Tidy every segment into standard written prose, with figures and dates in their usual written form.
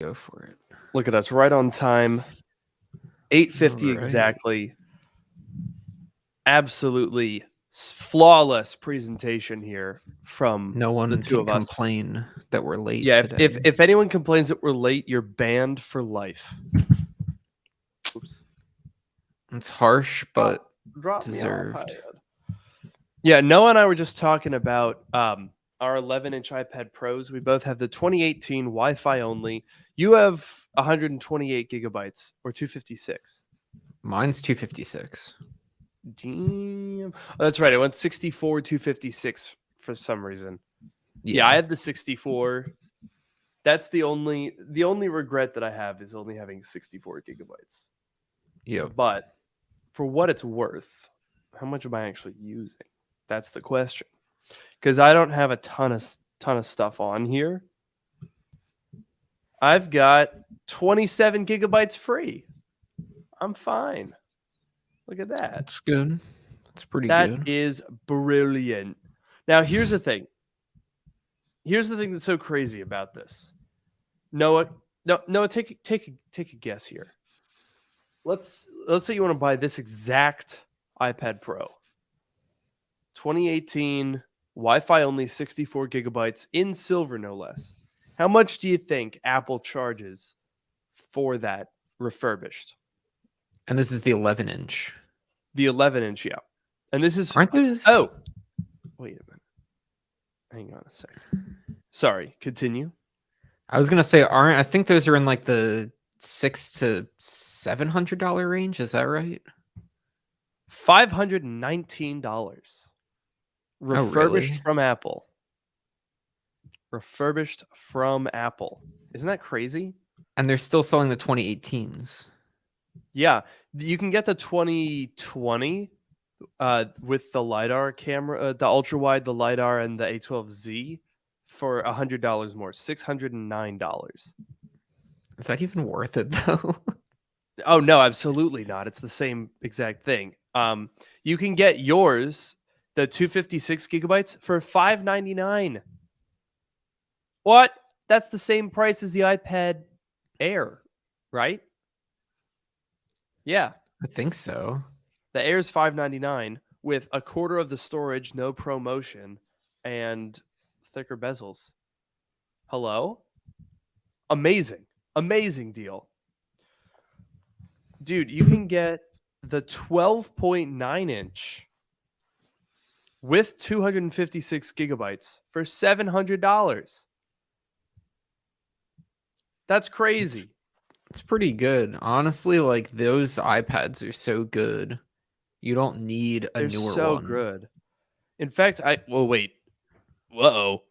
Go for it. Look at us, right on time. 8:50 exactly. Absolutely flawless presentation here from no one the two can of us. complain that we're late Yeah, today. if anyone complains that we're late, you're banned for life. Oops. It's harsh, but Drop deserved. Yeah, Noah and I were just talking about our 11-inch iPad Pros. We both have the 2018 Wi-Fi only. You have 128 gigabytes or 256. Mine's 256. Damn. Oh, that's right. I went 64, 256 for some reason. Yeah, I had the 64. That's the only regret that I have is only having 64 gigabytes. Yeah. But for what it's worth, how much am I actually using? That's the question. Because I don't have a ton of stuff on here. I've got 27 gigabytes free. I'm fine. Look at that. That's good. That's pretty That good. is brilliant. Now, here's the thing. Here's the thing that's so crazy about this. Noah, take a guess here. Let's say you want to buy this exact iPad Pro. 2018, Wi-Fi only, 64 gigabytes in silver, no less. How much do you think Apple charges for that refurbished? And this is the 11-inch. The 11-inch, yeah. And this is... Aren't those... Oh, wait a minute. Hang on a second. Sorry, continue. I was going to say, I think those are in like the $600 to $700 range. Is that right? $519. Refurbished from Apple. Refurbished from Apple. Isn't that crazy? And they're still selling the 2018s. Yeah. You can get the 2020 with the LiDAR camera, the ultra-wide, the LiDAR, and the A12Z for $100 more. $609. Is that even worth it, though? Oh, no, absolutely not. It's the same exact thing. You can get yours, the 256 gigabytes, for $599. What? That's the same price as the iPad Air, right? Yeah. I think so. The Air's $599 with a quarter of the storage, no promotion, and thicker bezels. Hello? Amazing. Amazing deal. Dude, you can get the 12.9 inch with 256 gigabytes for $700. That's crazy. It's pretty good. Honestly, like those iPads are so good. You don't need a newer one. They're so good. In fact, wait. Uh-oh.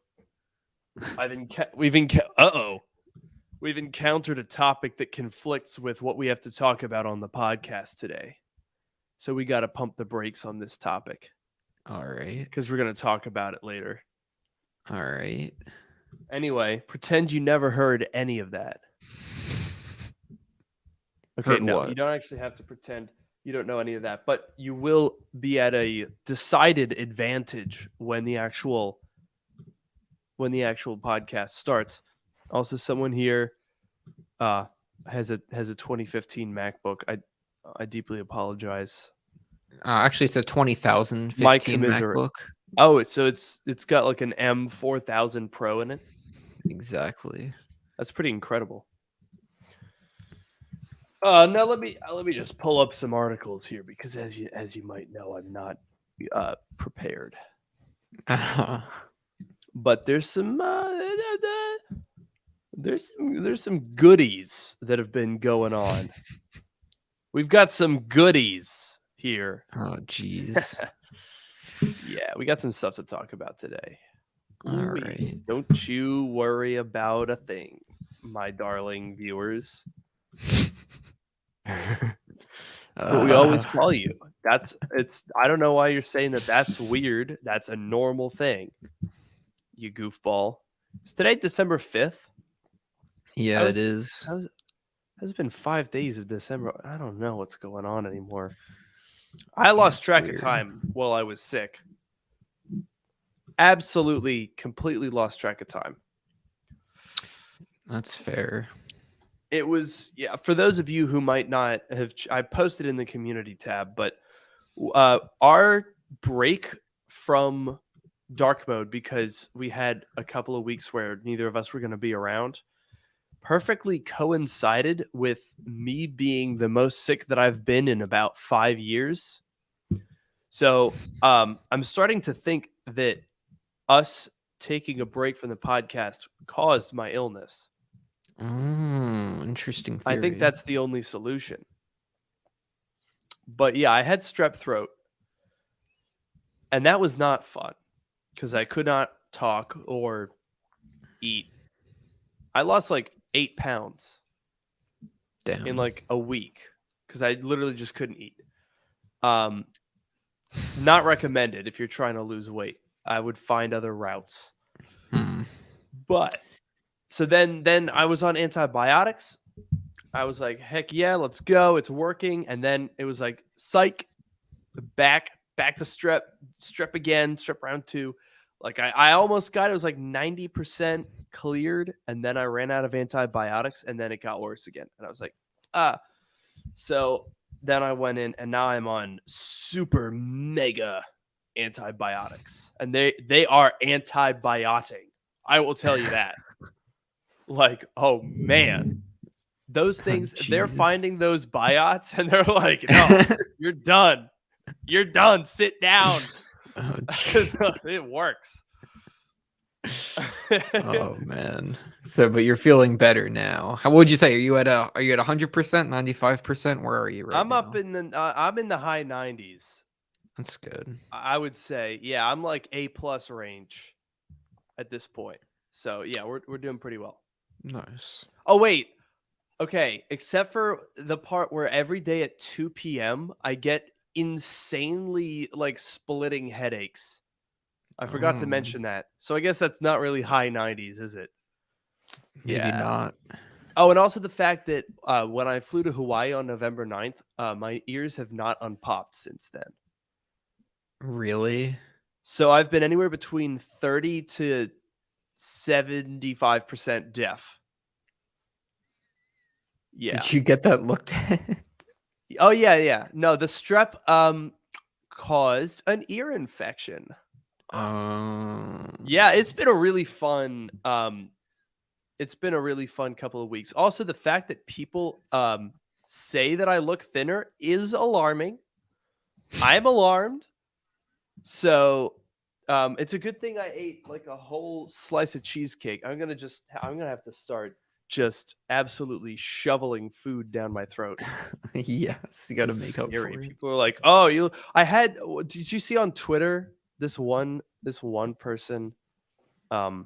We've encountered a topic that conflicts with what we have to talk about on the podcast today. So we got to pump the brakes on this topic. All right. Because we're going to talk about it later. All right. Anyway, pretend you never heard any of that. Okay, no, you don't actually have to pretend you don't know any of that, but you will be at a decided advantage when the actual podcast starts. Also, someone here has a 2015 MacBook. I deeply apologize. Actually, it's a 2015 MacBook. Oh, so it's got like an M4000 Pro in it. Exactly. That's pretty incredible. Now let me just pull up some articles here because as you might know, I'm not prepared. But there's some goodies that have been going on. We've got some goodies here. Oh, jeez. Yeah, we got some stuff to talk about today. All right. Don't you worry about a thing, my darling viewers. That's what we always call you. I don't know why you're saying that that's weird. That's a normal thing. You goofball. Is today December 5th? Yeah, it is. Has been 5 days of December. I don't know what's going on anymore. I lost track of time while I was sick. Absolutely, completely lost track of time. That's fair. It was, yeah, for those of you who might not have, I posted in the community tab, but our break from dark mode, because we had a couple of weeks where neither of us were going to be around, perfectly coincided with me being the most sick that I've been in about 5 years. So I'm starting to think that us taking a break from the podcast caused my illness. Interesting I think theory. that's the only solution. But yeah, I had strep throat, and that was not fun because I could not talk or eat. I lost like 8 pounds Damn. in like a week because I literally just couldn't eat. Not recommended if you're trying to lose weight. I would find other routes. But so then I was on antibiotics. I was like, heck yeah, let's go. It's working. And then it was like, psych, back to strep again, strep round 2. Like I almost got it. It was like 90% cleared. And then I ran out of antibiotics and then it got worse again. And I was like, so then I went in and now I'm on super mega antibiotics. And they are antibiotic. I will tell you that. Like, oh man. Those things, they're finding those biots and they're like, no, you're done. You're done. Sit down. It works. Oh man. So, but you're feeling better now. How would you say? Are you at 100%, 95%? Where are you right I'm now? up in the I'm in the high 90s. That's good. I would say, yeah, I'm like A+ range at this point. So yeah, we're doing pretty well. Nice. Oh wait. Okay, except for the part where every day at 2 p.m. I get insanely like splitting headaches. I forgot to mention that. So I guess that's not really high 90s, is it? Maybe not. Oh, and also the fact that when I flew to Hawaii on November 9th, my ears have not unpopped since then. Really? So I've been anywhere between 30 to 75% deaf. Yeah. Did you get that looked at? Oh yeah. No, the strep caused an ear infection. Yeah, it's been a really fun couple of weeks. Also, the fact that people say that I look thinner is alarming. I'm alarmed. So it's a good thing I ate like a whole slice of cheesecake. I'm gonna have to start just absolutely shoveling food down my throat. Yes, you got to make up for it. People are like, "Oh, did you see on Twitter this one person or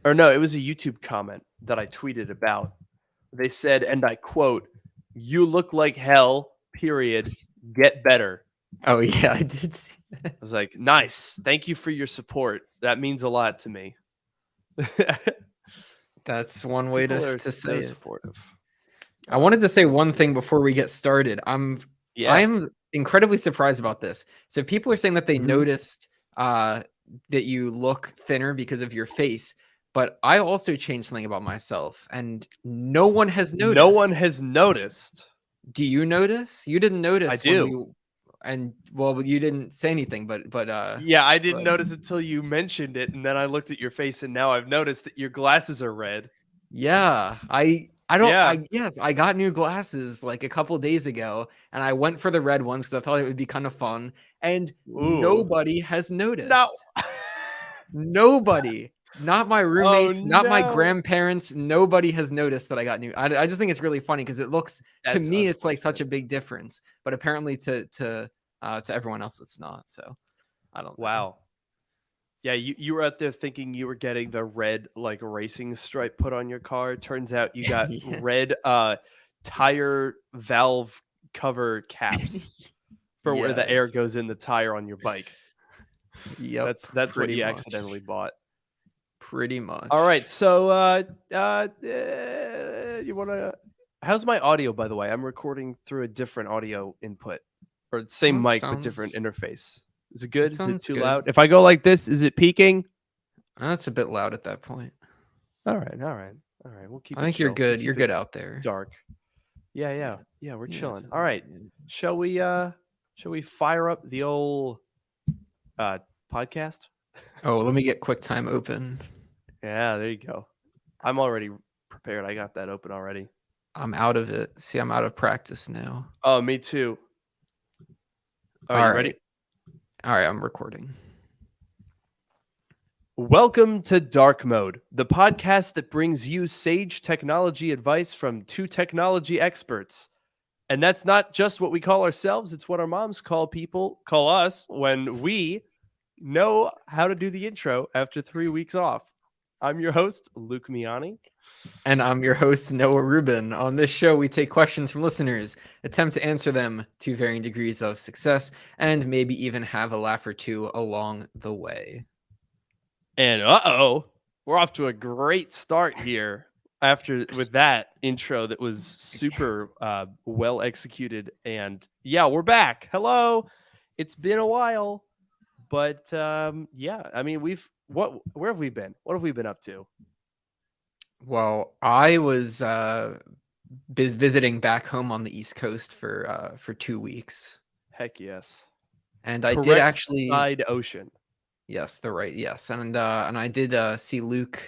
no, it was a YouTube comment that I tweeted about. They said, and I quote, "You look like hell, period. Get better." Oh yeah, I did see that. I was like, "Nice. Thank you for your support. That means a lot to me." That's one way to say so it. supportive. I wanted to say one thing before we get started. I'm incredibly surprised about this. So people are saying that they noticed that you look thinner because of your face, but I also changed something about myself, and no one has noticed. No one has noticed. Do you notice? You didn't notice. I do. And well, you didn't say anything, but yeah, I didn't notice until you mentioned it, and then I looked at your face, and now I've noticed that your glasses are red. Yeah, I got new glasses like a couple days ago, and I went for the red ones because I thought it would be kind of fun, and nobody has noticed. No. Nobody. Not my roommates, not my grandparents. Nobody has noticed that I got new. I just think it's really funny because it looks to me it's like such a big difference, but apparently to everyone else it's not. So I don't know. Wow. Yeah, you were out there thinking you were getting the red like racing stripe put on your car. Turns out you got red tire valve cover caps for where the air goes in the tire on your bike. Yep. That's what you accidentally bought. Pretty much. All right. So you want to how's my audio, by the way? I'm recording through a different audio input or the same mic but different interface. Is it good? Is it too loud? If I go like this, is it peaking? That's a bit loud at that point. All right. All right, we'll keep I it think you're chill. We'll good. keep You're it good out there. dark. Yeah, Yeah. yeah, yeah. We're Yeah. chilling. All right, shall we fire up the old uh podcast? Oh, let me get QuickTime open. Yeah, there you go. I'm already prepared. I got that open already. I'm out of it. See, I'm out of practice now. Oh, me too. All right, All you right. ready? All right, I'm recording. Welcome to Drk Mode, the podcast that brings you sage technology advice from two technology experts. And that's not just what we call ourselves, it's what our moms call us when we know how to do the intro after 3 weeks off. I'm your host, Luke Miani. And I'm your host, Noah Rubin. On this show, we take questions from listeners, attempt to answer them to varying degrees of success, and maybe even have a laugh or two along the way. And we're off to a great start here with that intro that was super well executed. And yeah, we're back. Hello. It's been a while, but yeah, I mean, where have we been? What have we been up to? Well, I was visiting back home on the East Coast for 2 weeks. Heck yes. And I did Correct actually side ocean. Yes, the right. Yes. And I did see Luke,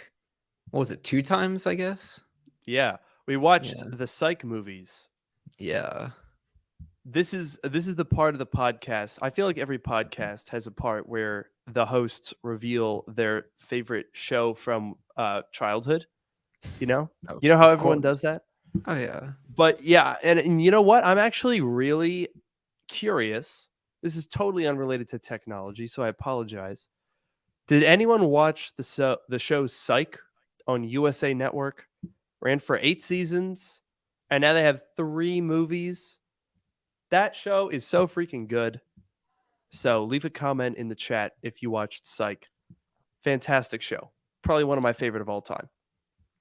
what was it, 2 times, I guess? Yeah. We watched Yeah. the Psych movies. Yeah. This is the part of the podcast. I feel like every podcast has a part where the hosts reveal their favorite show from childhood. You know how everyone does that. Oh yeah. But yeah, and you know what? I'm actually really curious. This is totally unrelated to technology, so I apologize. Did anyone watch the show Psych on USA Network? Ran for 8 seasons, and now they have 3 movies. That show is so freaking good. So leave a comment in the chat if you watched Psych. Fantastic show. Probably one of my favorite of all time.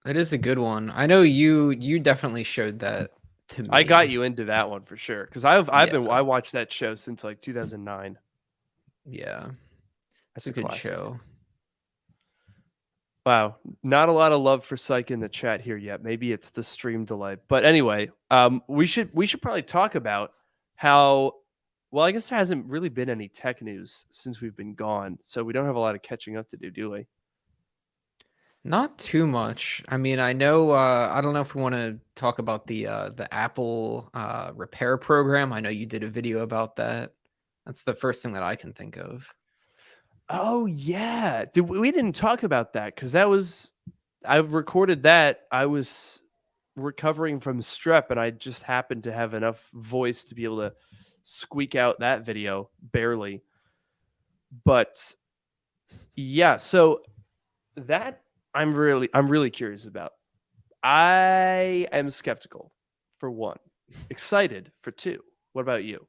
It is a good one. I know you definitely showed that to me. I got you into that one for sure because I watched that show since like 2009. Yeah, That's a good classic show. Wow, not a lot of love for Psych in the chat here yet. Maybe it's the stream delay. But anyway, we should probably talk about how. Well, I guess there hasn't really been any tech news since we've been gone, so we don't have a lot of catching up to do we? Not too much. I mean, I know. I don't know if we want to talk about the Apple repair program. I know you did a video about that. That's the first thing that I can think of. Oh yeah, we didn't talk about that because I've recorded that. I was recovering from strep, and I just happened to have enough voice to be able to squeak out that video barely. But yeah, so that I'm really curious about. I am skeptical for 1, excited for 2. What about you?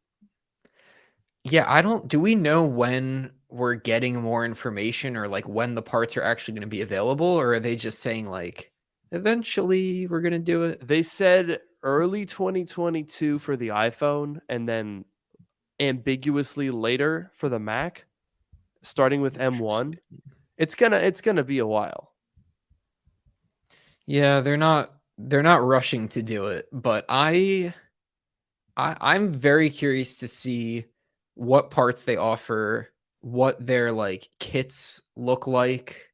Yeah, do we know when we're getting more information or like when the parts are actually going to be available, or are they just saying like eventually we're going to do it? They said early 2022 for the iPhone and then ambiguously later for the Mac, starting with M1. It's going to be a while. Yeah, they're not rushing to do it, but I'm very curious to see what parts they offer, what their like kits look like,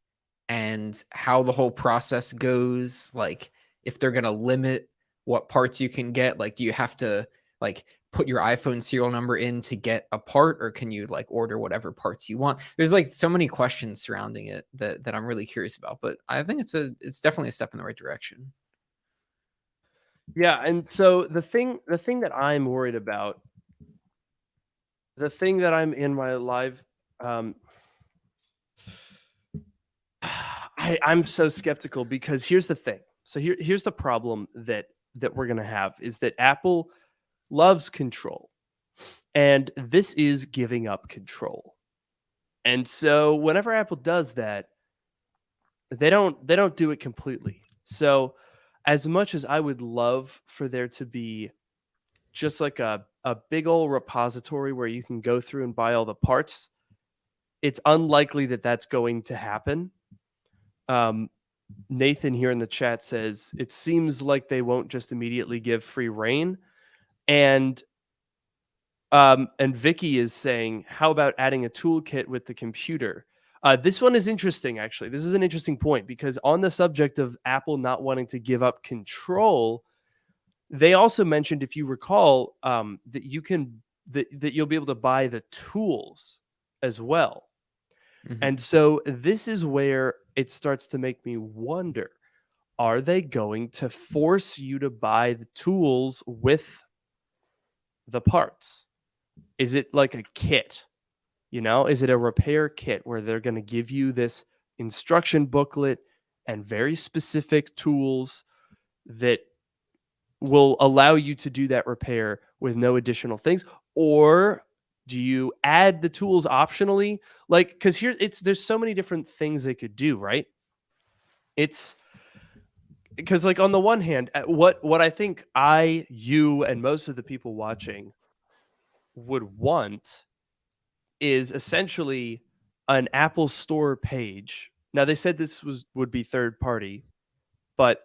and how the whole process goes. Like if they're gonna limit what parts you can get, like do you have to like put your iPhone serial number in to get a part, or can you like order whatever parts you want? There's like so many questions surrounding it that I'm really curious about, but I think it's definitely a step in the right direction. Yeah, and so the thing that I'm worried about, the thing that I'm in my live I'm so skeptical because here's the thing. So here's the problem that we're going to have is that Apple loves control. And this is giving up control. And so whenever Apple does that, they don't do it completely. So as much as I would love for there to be just like a big old repository where you can go through and buy all the parts, it's unlikely that that's going to happen. Nathan here in the chat says it seems like they won't just immediately give free reign, and Vicky is saying, how about adding a toolkit with the computer? This one is interesting, actually. This is an interesting point because on the subject of Apple not wanting to give up control, they also mentioned, if you recall, that you can that you'll be able to buy the tools as well. Mm-hmm. And so this is where it starts to make me wonder, are they going to force you to buy the tools with the parts? Is it like a kit? Is it a repair kit where they're going to give you this instruction booklet and very specific tools that will allow you to do that repair with no additional things? Or do you add the tools optionally? Like, because there's so many different things they could do, right? It's because, like, on the one hand, what I think you and most of the people watching would want is essentially an Apple Store page. Now, they said this would be third party, but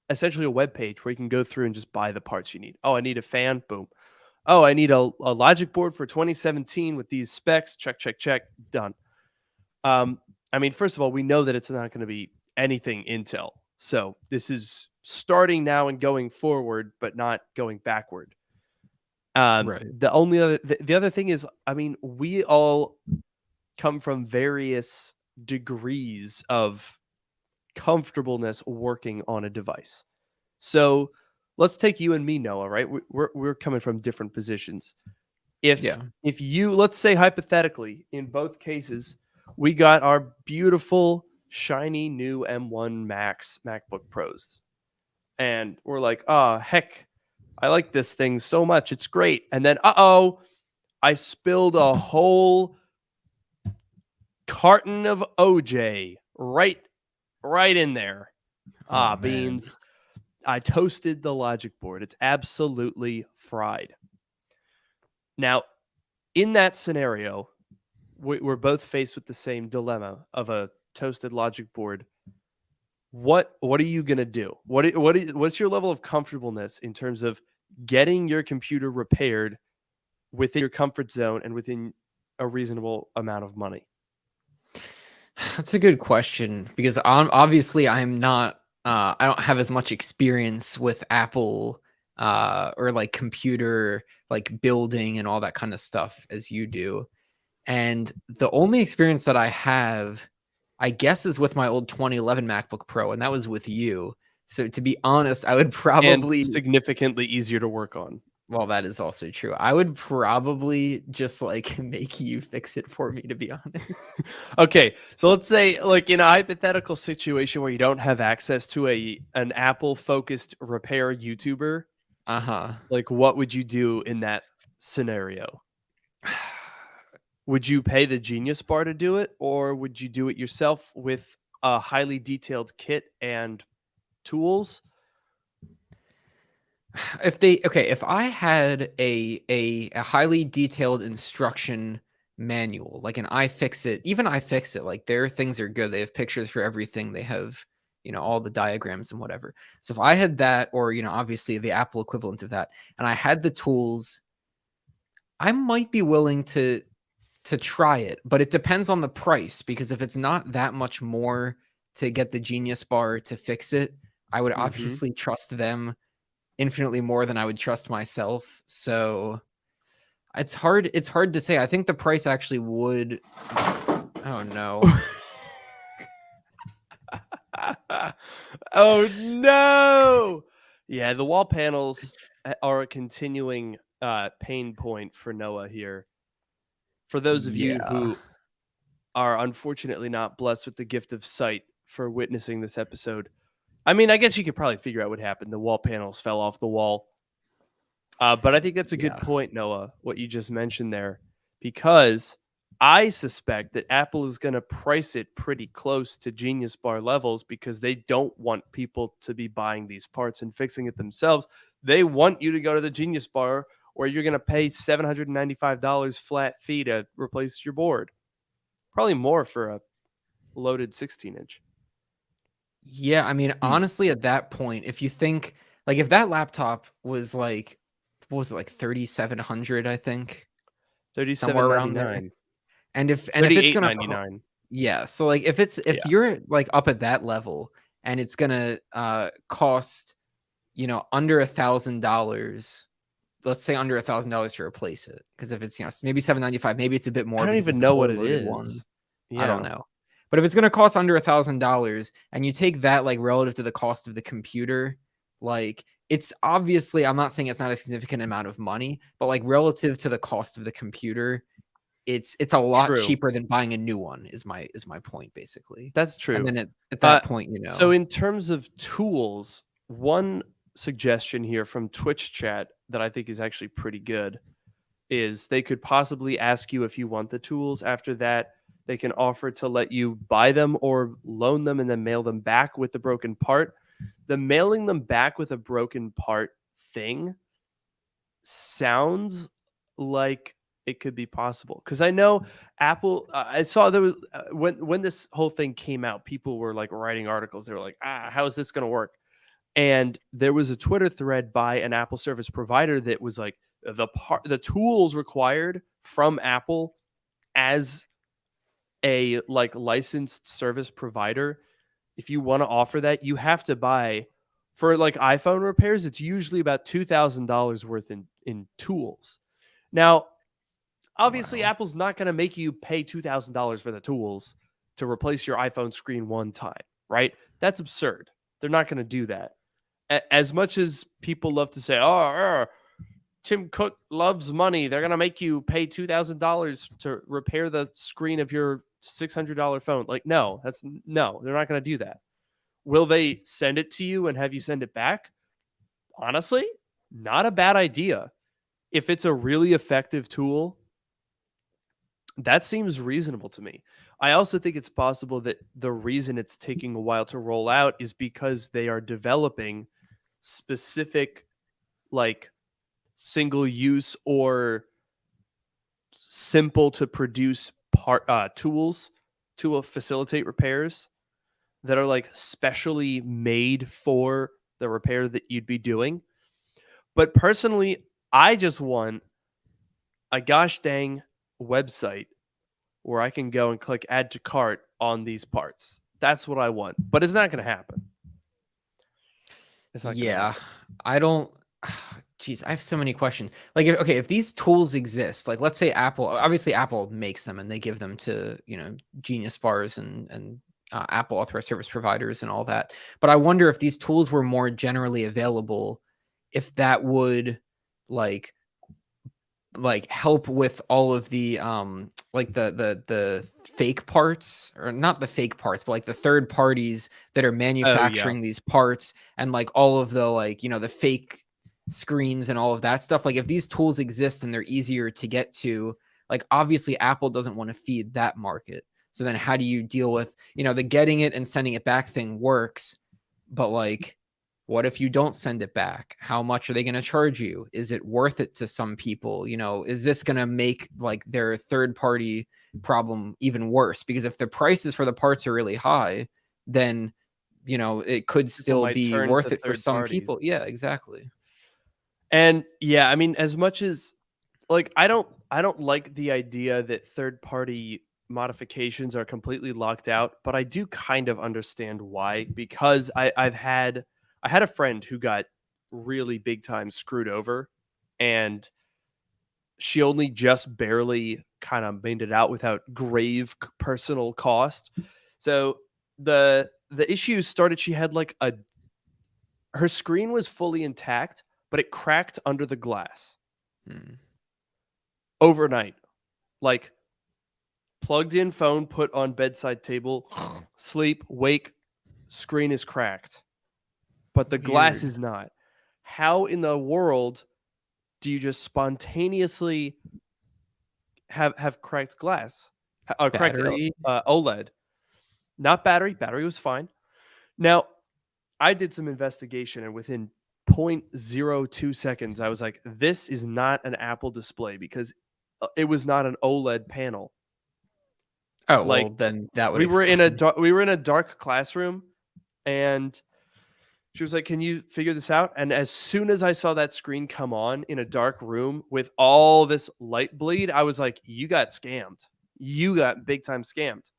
essentially a web page where you can go through and just buy the parts you need. Oh, I need a fan. Boom. Oh, I need a logic board for 2017 with these specs. Check, check, check. Done. I mean, first of all, we know that it's not going to be anything Intel. So this is starting now and going forward, but not going backward. Right. The other thing is, I mean, we all come from various degrees of comfortableness working on a device. So let's take you and me, Noah, right? We're coming from different positions. If you, let's say hypothetically, in both cases, we got our beautiful, shiny new M1 Max MacBook Pros, and we're like, oh, heck, I like this thing so much. It's great. And then, I spilled a whole carton of OJ right in there. Beans. I toasted the logic board. It's absolutely fried. Now, in that scenario, we're both faced with the same dilemma of a toasted logic board. What are you going to do? What's your level of comfortableness in terms of getting your computer repaired within your comfort zone and within a reasonable amount of money? That's a good question because obviously I'm not I don't have as much experience with Apple or like computer like building and all that kind of stuff as you do. And the only experience that I have, I guess, is with my old 2011 MacBook Pro, and that was with you. So to be honest, I would probably significantly easier to work on. Well, that is also true. I would probably just like make you fix it for me, to be honest. Okay, so let's say like in a hypothetical situation where you don't have access to an Apple focused repair YouTuber. Like, what would you do in that scenario? Would you pay the Genius Bar to do it, or would you do it yourself with a highly detailed kit and tools? If I had a highly detailed instruction manual, like an iFixit, like their things are good. They have pictures for everything. They have, all the diagrams and whatever. So if I had that, or, obviously the Apple equivalent of that, and I had the tools, I might be willing to try it, but it depends on the price, because if it's not that much more to get the Genius Bar to fix it, I would obviously trust them infinitely more than I would trust myself. So it's hard to say. I think the price actually would. Oh no. Oh no. Yeah, the wall panels are a continuing pain point for Noah here. For those of you who are unfortunately not blessed with the gift of sight for witnessing this episode, I mean, I guess you could probably figure out what happened. The wall panels fell off the wall. But I think that's a good point, Noah, what you just mentioned there, because I suspect that Apple is going to price it pretty close to Genius Bar levels because they don't want people to be buying these parts and fixing it themselves. They want you to go to the Genius Bar where you're going to pay $795 flat fee to replace your board. Probably more for a loaded 16-inch. Yeah, I mean, honestly, at that point, if you think like if that laptop was like, what was it, like 3,700, I think, somewhere around there. 37.99. And if it's gonna 38.99. yeah, so like if Yeah. you're like up at that level and it's gonna cost, under $1,000, let's say under $1,000 to replace it. Because if it's, maybe 795, maybe it's a bit I more don't because it's even the know fully what it loaded one. is. I don't Yeah. know. But if it's gonna cost under $1,000 and you take that like relative to the cost of the computer, like it's obviously, I'm not saying it's not a significant amount of money, but like relative to the cost of the computer, it's a lot True. cheaper than buying a new one is my point basically. That's And true. then at that point, So in terms of tools, one suggestion here from Twitch chat that I think is actually pretty good is they could possibly ask you if you want the tools. After that, they can offer to let you buy them or loan them and then mail them back with the broken part. The mailing them back with a broken part thing sounds like it could be possible because I know Apple. I saw there was when this whole thing came out, people were like writing articles. They were like, how is this going to work? And there was a Twitter thread by an Apple service provider that was like the tools required from Apple as a like licensed service provider. If you want to offer that, you have to buy for like iPhone repairs. It's usually about $2,000 worth in tools. Now, obviously, wow. Apple's not going to make you pay $2,000 for the tools to replace your iPhone screen one time, right? That's absurd. They're not going to do that. As much as people love to say, "Oh, Tim Cook loves money," they're going to make you pay $2,000 to repair the screen of your $600 phone. Like, no, they're not going to do that. Will they send it to you and have you send it back? Honestly, not a bad idea. If it's a really effective tool, that seems reasonable to me. I also think it's possible that the reason it's taking a while to roll out is because they are developing specific, like, single use or simple to produce tools to facilitate repairs that are like specially made for the repair that you'd be doing. But personally, I just want a gosh dang website where I can go and click add to cart on these parts. That's what I want. But it's not going to happen. It's not going to Yeah, happen. I don't. Geez, I have so many questions. Like, okay, if these tools exist, like, let's say obviously Apple makes them and they give them to Genius bars and Apple authorized service providers and all that. But I wonder if these tools were more generally available, if that would like help with all of the like the fake parts, or not the fake parts, but like the third parties that are Oh, yeah. manufacturing these parts, and like all of the like the fake screens and all of that stuff. Like if these tools exist and they're easier to get to, like obviously Apple doesn't want to feed that market. So then how do you deal with, the getting it and sending it back thing works, but like what if you don't send it back? How much are they going to charge you? Is it worth it to some people? Is this going to make like their third party problem even worse? Because if the prices for the parts are really high, then it could People still might be turn to worth it for third some parties. people. Yeah, exactly. And yeah, I mean, as much as like I don't like the idea that third party modifications are completely locked out, but I do kind of understand why, because I had a friend who got really big time screwed over, and she only just barely kind of made it out without grave personal cost. So the issue started. She had like her screen was fully intact, but it cracked under the glass overnight. Like, plugged in phone, put on bedside table, sleep, wake, screen is cracked, but the glass Weird. is not. How in the world do you just spontaneously have cracked glass? Cracked Battery. OLED, not battery. Battery was fine. Now, I did some investigation, and within 0.02 seconds, I was like, this is not an Apple display, because it was not an OLED panel. Oh, well, Like, then that would we were in a explain. dark classroom, And she was like, "Can you figure this out?" And as soon as I saw that screen come on in a dark room with all this light bleed, I was like, "You got scammed. You got big time scammed."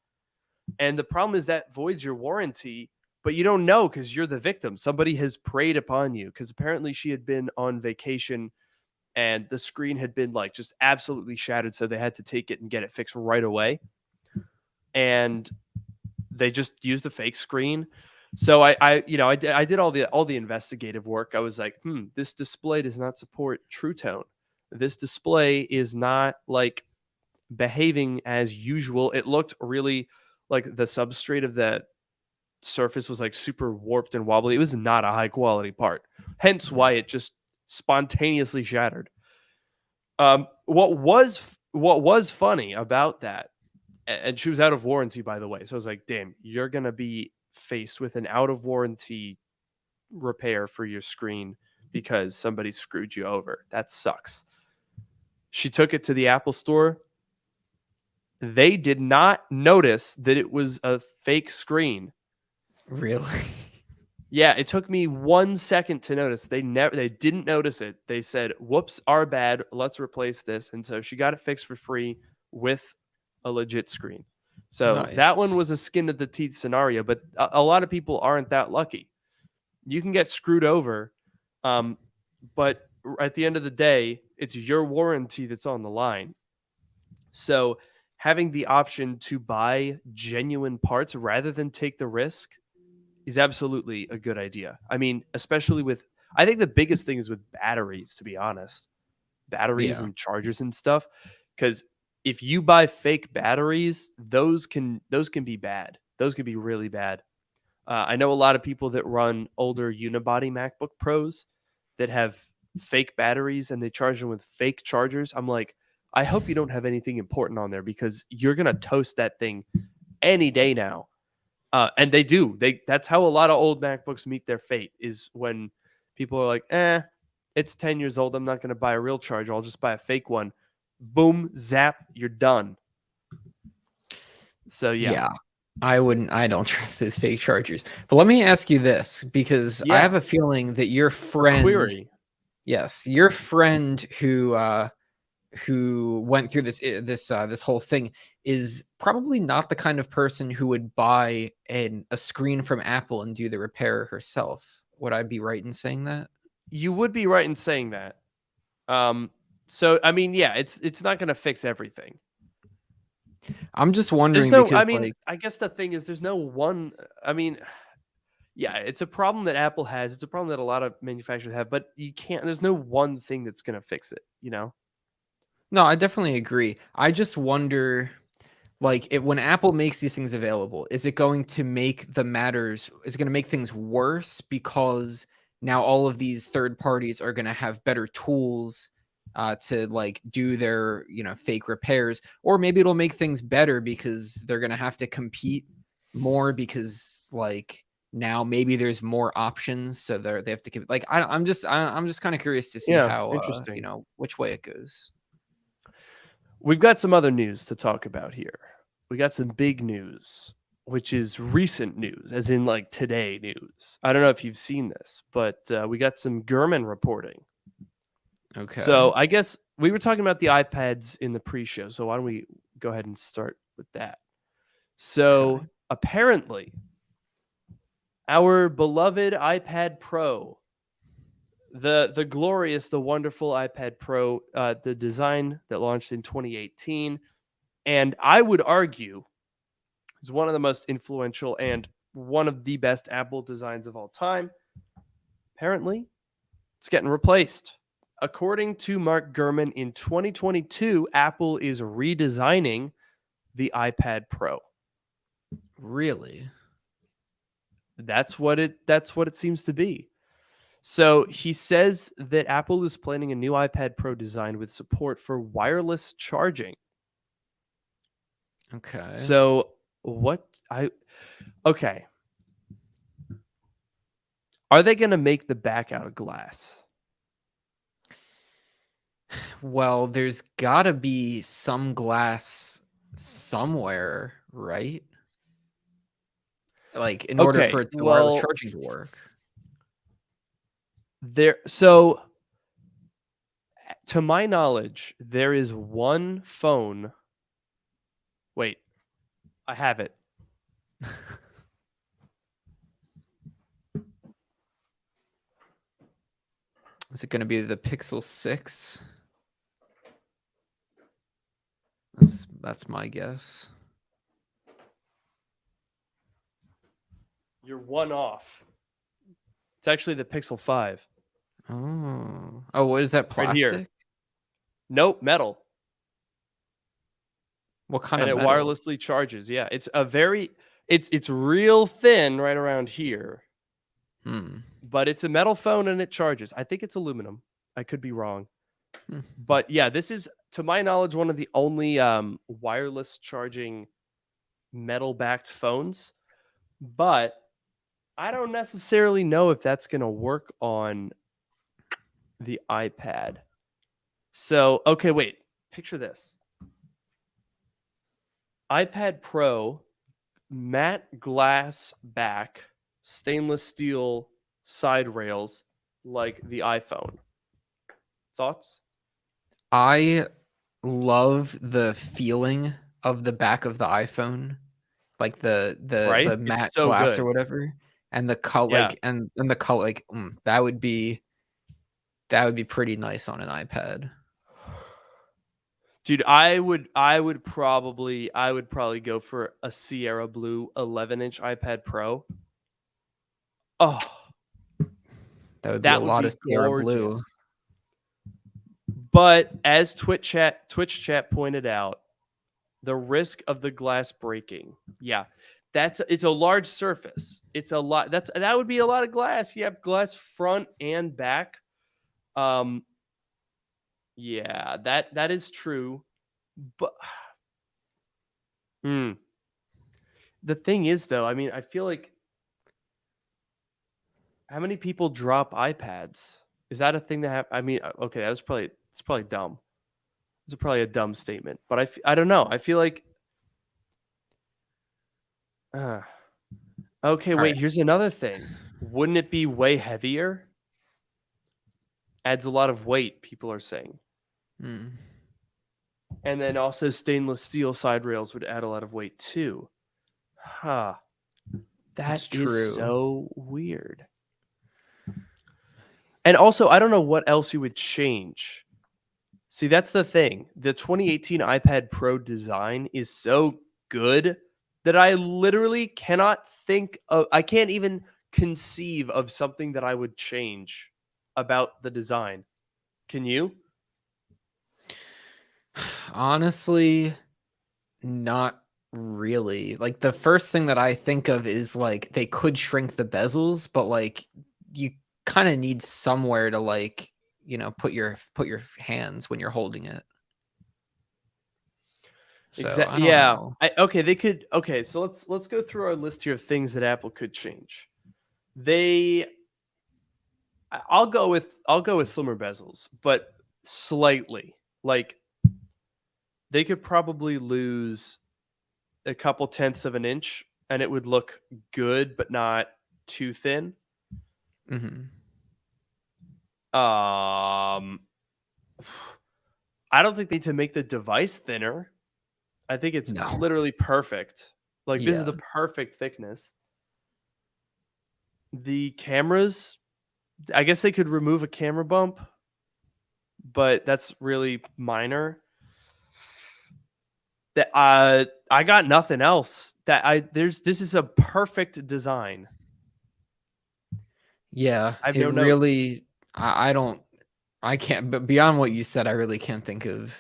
And the problem is that voids your warranty, but you don't know because you're the victim. Somebody has preyed upon you because apparently she had been on vacation and the screen had been like just absolutely shattered. So they had to take it and get it fixed right away. And they just used a fake screen. So I did all the investigative work. I was like, this display does not support True Tone. This display is not like behaving as usual. It looked really like the substrate of the surface was like super warped and wobbly. It was not a high quality part. Hence why it just spontaneously shattered. What was funny about that, and she was out of warranty, by the way. So I was like, damn, you're gonna be faced with an out of warranty repair for your screen because somebody screwed you over. That sucks. She took it to the Apple store. They did not notice that it was a fake screen. Really? Yeah, it took me 1 second to notice. They didn't notice it. They said, "Whoops, our bad. Let's replace this." And so she got it fixed for free with a legit screen. So that one Nice. was a skin to the teeth scenario, but a lot of people aren't that lucky. You can get screwed over, but at the end of the day, it's your warranty that's on the line. So having the option to buy genuine parts rather than take the risk is absolutely a good idea. I mean, especially with, I think the biggest thing is with batteries, to be honest, batteries Yeah. and chargers and stuff. Because if you buy fake batteries, those can be bad. Those can be really bad. I know a lot of people that run older unibody MacBook Pros that have fake batteries and they charge them with fake chargers. I'm like, I hope you don't have anything important on there because you're gonna toast that thing any day now. And they do. That's how a lot of old MacBooks meet their fate is when people are like, it's 10 years old. I'm not going to buy a real charger. I'll just buy a fake one. Boom, zap, you're done. So yeah. I don't trust those fake chargers. But let me ask you this, because I Yeah. have a feeling that your A friend, query. yes, your friend who went through this whole thing is probably not the kind of person who would buy a screen from Apple and do the repair herself. Would I be right in saying that? You would be right in saying that. So I mean, yeah, it's not going to fix everything. I'm just There's wondering no, because I mean, like I guess the thing is there's no one, I mean, yeah, it's a problem that Apple has. It's a problem that a lot of manufacturers have, but you can't, there's no one thing that's going to fix it, you know? no, I definitely agree. I just wonder, like, when Apple makes these things available, is it going to make the matters? Is it going to make things worse because now all of these third parties are going to have better tools to like do their fake repairs, or maybe it'll make things better because they're going to have to compete more because like now maybe there's more options, so they have to like I'm just kind of curious to see Yeah, how interesting. which way it goes. We've got some other news to talk about here. We got some big news, which is recent news, as in like today news. I don't know if you've seen this, but we got some Gurman reporting. Okay. So I guess we were talking about the iPads in the pre-show. So why don't we go ahead and start with that? Okay. So apparently, our beloved iPad Pro, the glorious, the wonderful iPad Pro, the design that launched in 2018, and I would argue is one of the most influential and one of the best Apple designs of all time. Apparently, it's getting replaced. According to Mark Gurman, in 2022, Apple is redesigning the iPad Pro. Really? That's what it seems to be. So he says that Apple is planning a new iPad Pro design with support for wireless charging. Okay. So okay. Are they going to make the back out of glass? Well, there's gotta be some glass somewhere, right? like in order for the wireless well, charging to work. So to my knowledge, there is one phone. Wait, I have it. Is it going to be the Pixel 6? That's my guess. You're one off. It's actually the Pixel 5. Oh, what is that, Right here. plastic? Nope, metal. What kind and of it metal? wirelessly charges. Yeah, it's real thin right around here. But it's a metal phone and it charges. I think it's aluminum. I could be wrong. But yeah, this is, to my knowledge, one of the only wireless charging metal-backed phones. But I don't necessarily know if that's going to work on the iPad. So, okay, wait. Picture this. iPad Pro, matte glass back, stainless steel side rails like the iPhone. Thoughts? I love the feeling of the back of the iPhone, like Right? the It's matte so glass or good. whatever, and the color, Yeah. like and the color, like that would be pretty nice on an iPad. Dude, I would probably go for a Sierra Blue 11-inch iPad Pro. Oh, That would be a lot of Sierra gorgeous. Blue. But as Twitch chat pointed out, the risk of the glass breaking. Yeah. It's a large surface. It's a lot. That would be a lot of glass. You have glass front and back. Yeah, that is true. But the thing is, though, I mean, I feel like, how many people drop iPads? Is that a thing that I mean, okay, it's probably dumb. It's probably a dumb statement, but I don't know. I feel like, okay, wait, here's another thing. Wouldn't it be way heavier? Adds a lot of weight, people are saying. And then also stainless steel side rails would add a lot of weight too. Huh. That is so weird. And also, I don't know what else you would change. See, that's the thing. The 2018 iPad Pro design is so good that I literally cannot think of, I can't even conceive of something that I would change about the design. Can you? Honestly, not really. Like the first thing that I think of is like they could shrink the bezels, but like you kind of need somewhere to like, put your hands when you're holding it. So I don't know. Okay, they could. Okay, so let's go through our list here of things that Apple could change. I'll go with slimmer bezels, but slightly. Like they could probably lose a couple tenths of an inch, and it would look good, but not too thin. I don't think they need to make the device thinner. I think it's literally perfect. Like this is the perfect thickness. The cameras, I guess they could remove a camera bump, but that's really minor. That I got nothing else. This is a perfect design. Yeah, I have it no notes. really. I can't. But beyond what you said, I really can't think of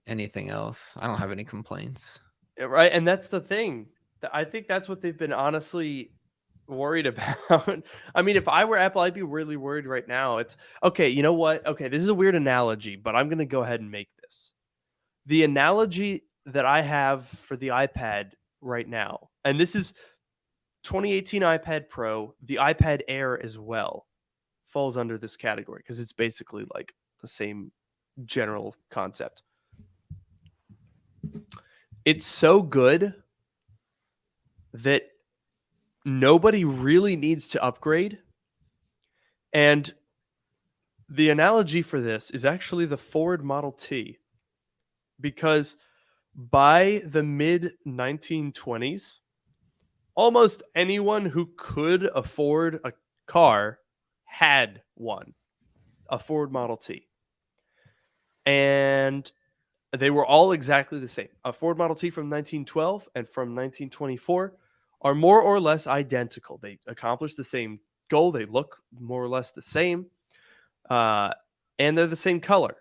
anything else. I don't have any complaints. Right, and that's the thing. I think that's what they've been honestly worried about. I mean, if I were Apple, I'd be really worried right now. It's okay. You know what? Okay, this is a weird analogy, but I'm going to go ahead and make this. The analogy that I have for the iPad right now, and this is 2018 iPad Pro, the iPad Air as well, falls under this category because it's basically like the same general concept. It's so good that nobody really needs to upgrade. And the analogy for this is actually the Ford Model T, because by the mid 1920s, almost anyone who could afford a car had one, a Ford Model T. And they were all exactly the same. A Ford Model T from 1912 and from 1924 are more or less identical. They accomplish the same goal. They look more or less the same. And they're the same color.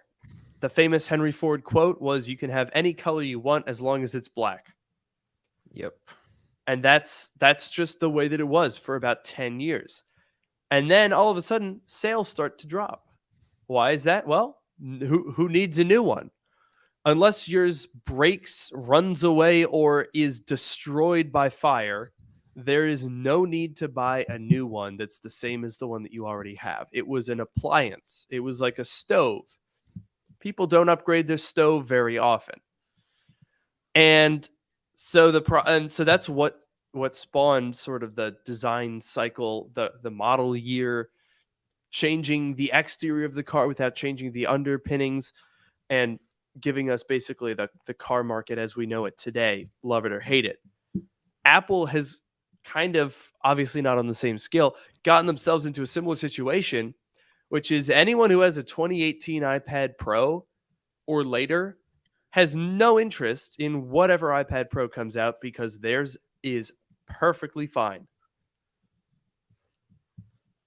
The famous Henry Ford quote was, "You can have any color you want as long as it's black." Yep. And that's just the way that it was for about 10 years. And then all of a sudden, sales start to drop. Why is that? Well, who needs a new one? Unless yours breaks, runs away, or is destroyed by fire, there is no need to buy a new one that's the same as the one that you already have. It was an appliance. It was like a stove. People don't upgrade their stove very often. And so so that's what spawned sort of the design cycle, the model year, changing the exterior of the car without changing the underpinnings, and giving us basically the car market as we know it today, love it or hate it. Apple has kind of, obviously not on the same scale, gotten themselves into a similar situation, which is anyone who has a 2018 iPad Pro or later has no interest in whatever iPad Pro comes out, because theirs is perfectly fine.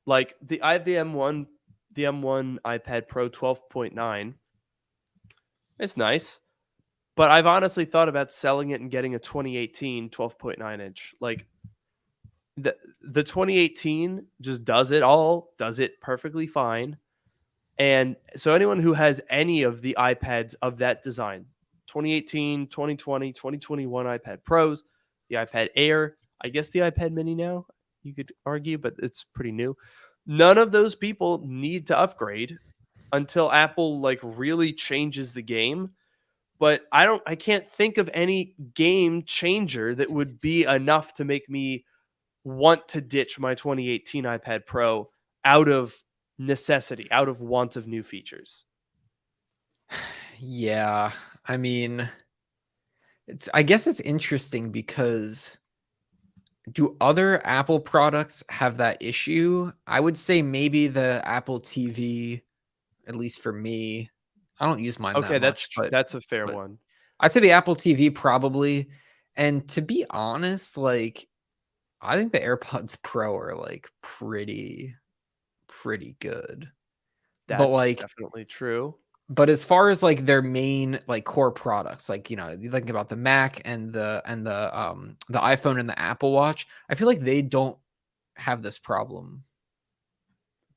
Like I have the M1 iPad Pro 12.9. It's nice, but I've honestly thought about selling it and getting a 2018 12.9 inch. Like the 2018 just does it perfectly fine. And so anyone who has any of the iPads of that design, 2018, 2020, 2021 iPad Pros, the iPad Air, I guess the iPad Mini now, you could argue, but it's pretty new. None of those people need to upgrade until Apple like really changes the game. But I can't think of any game changer that would be enough to make me want to ditch my 2018 iPad Pro out of necessity, out of want of new features. Yeah. I mean, I guess it's interesting because do other Apple products have that issue? I would say maybe the Apple TV, at least for me. I don't use mine that Okay, much, that's a fair but one. I'd say the Apple TV probably. And to be honest, like I think the AirPods Pro are like pretty good. But That's like definitely true. but as far as like their main like core products, like you think about the Mac and the iPhone and the Apple Watch, I feel like they don't have this problem.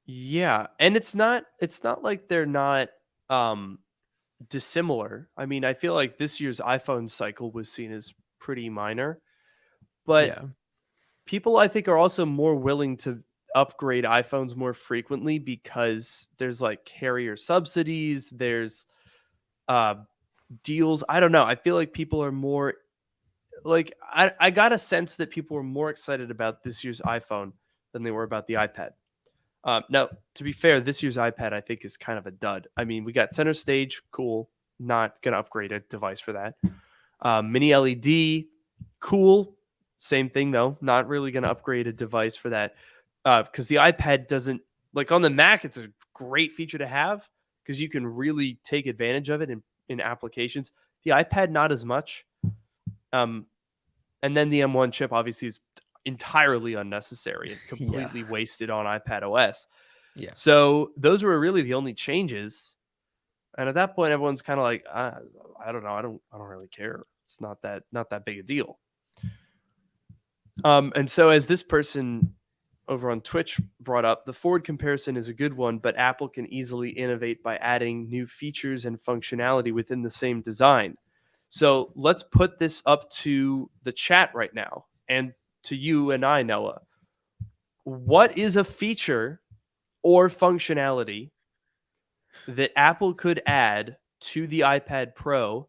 Yeah, and it's not like they're not um dissimilar. I mean, I feel like this year's iPhone cycle was seen as pretty minor, but Yeah. people I think are also more willing to upgrade iPhones more frequently because there's like carrier subsidies, there's uh deals. I don't know. I feel like people are more like I got a sense that people were more excited about this year's iPhone than they were about the iPad. Now, to be fair, this year's iPad I think is kind of a dud. I mean, we got center stage, cool. Not gonna upgrade a device for that. Mini LED, cool. Same thing though. Not really gonna upgrade a device for that because the iPad doesn't, like on the Mac. It's a great feature to have because you can really take advantage of it in applications. The iPad not as much. And then the M1 chip obviously is entirely unnecessary and Yeah. completely wasted on iPad OS. Yeah. So those were really the only changes. And at that point, everyone's kind of like, I don't know, I don't really care. It's not that big a deal. And so as this person over on Twitch brought up, the Ford comparison is a good one, but Apple can easily innovate by adding new features and functionality within the same design. So let's put this up to the chat right now and to you and I, Noah. What is a feature or functionality that Apple could add to the iPad Pro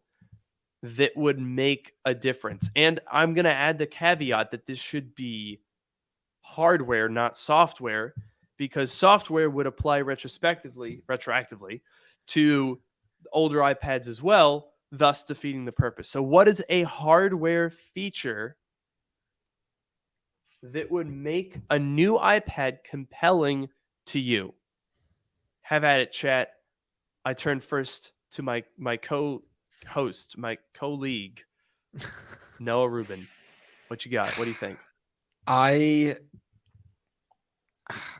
that would make a difference? And I'm going to add the caveat that this should be hardware, not software, because software would apply retroactively to older iPads as well, thus defeating the purpose. So what is a hardware feature that would make a new iPad compelling to you? Have at it, chat. I turn first to my co-host, my colleague, Noah Rubin. What you got? What do you think? All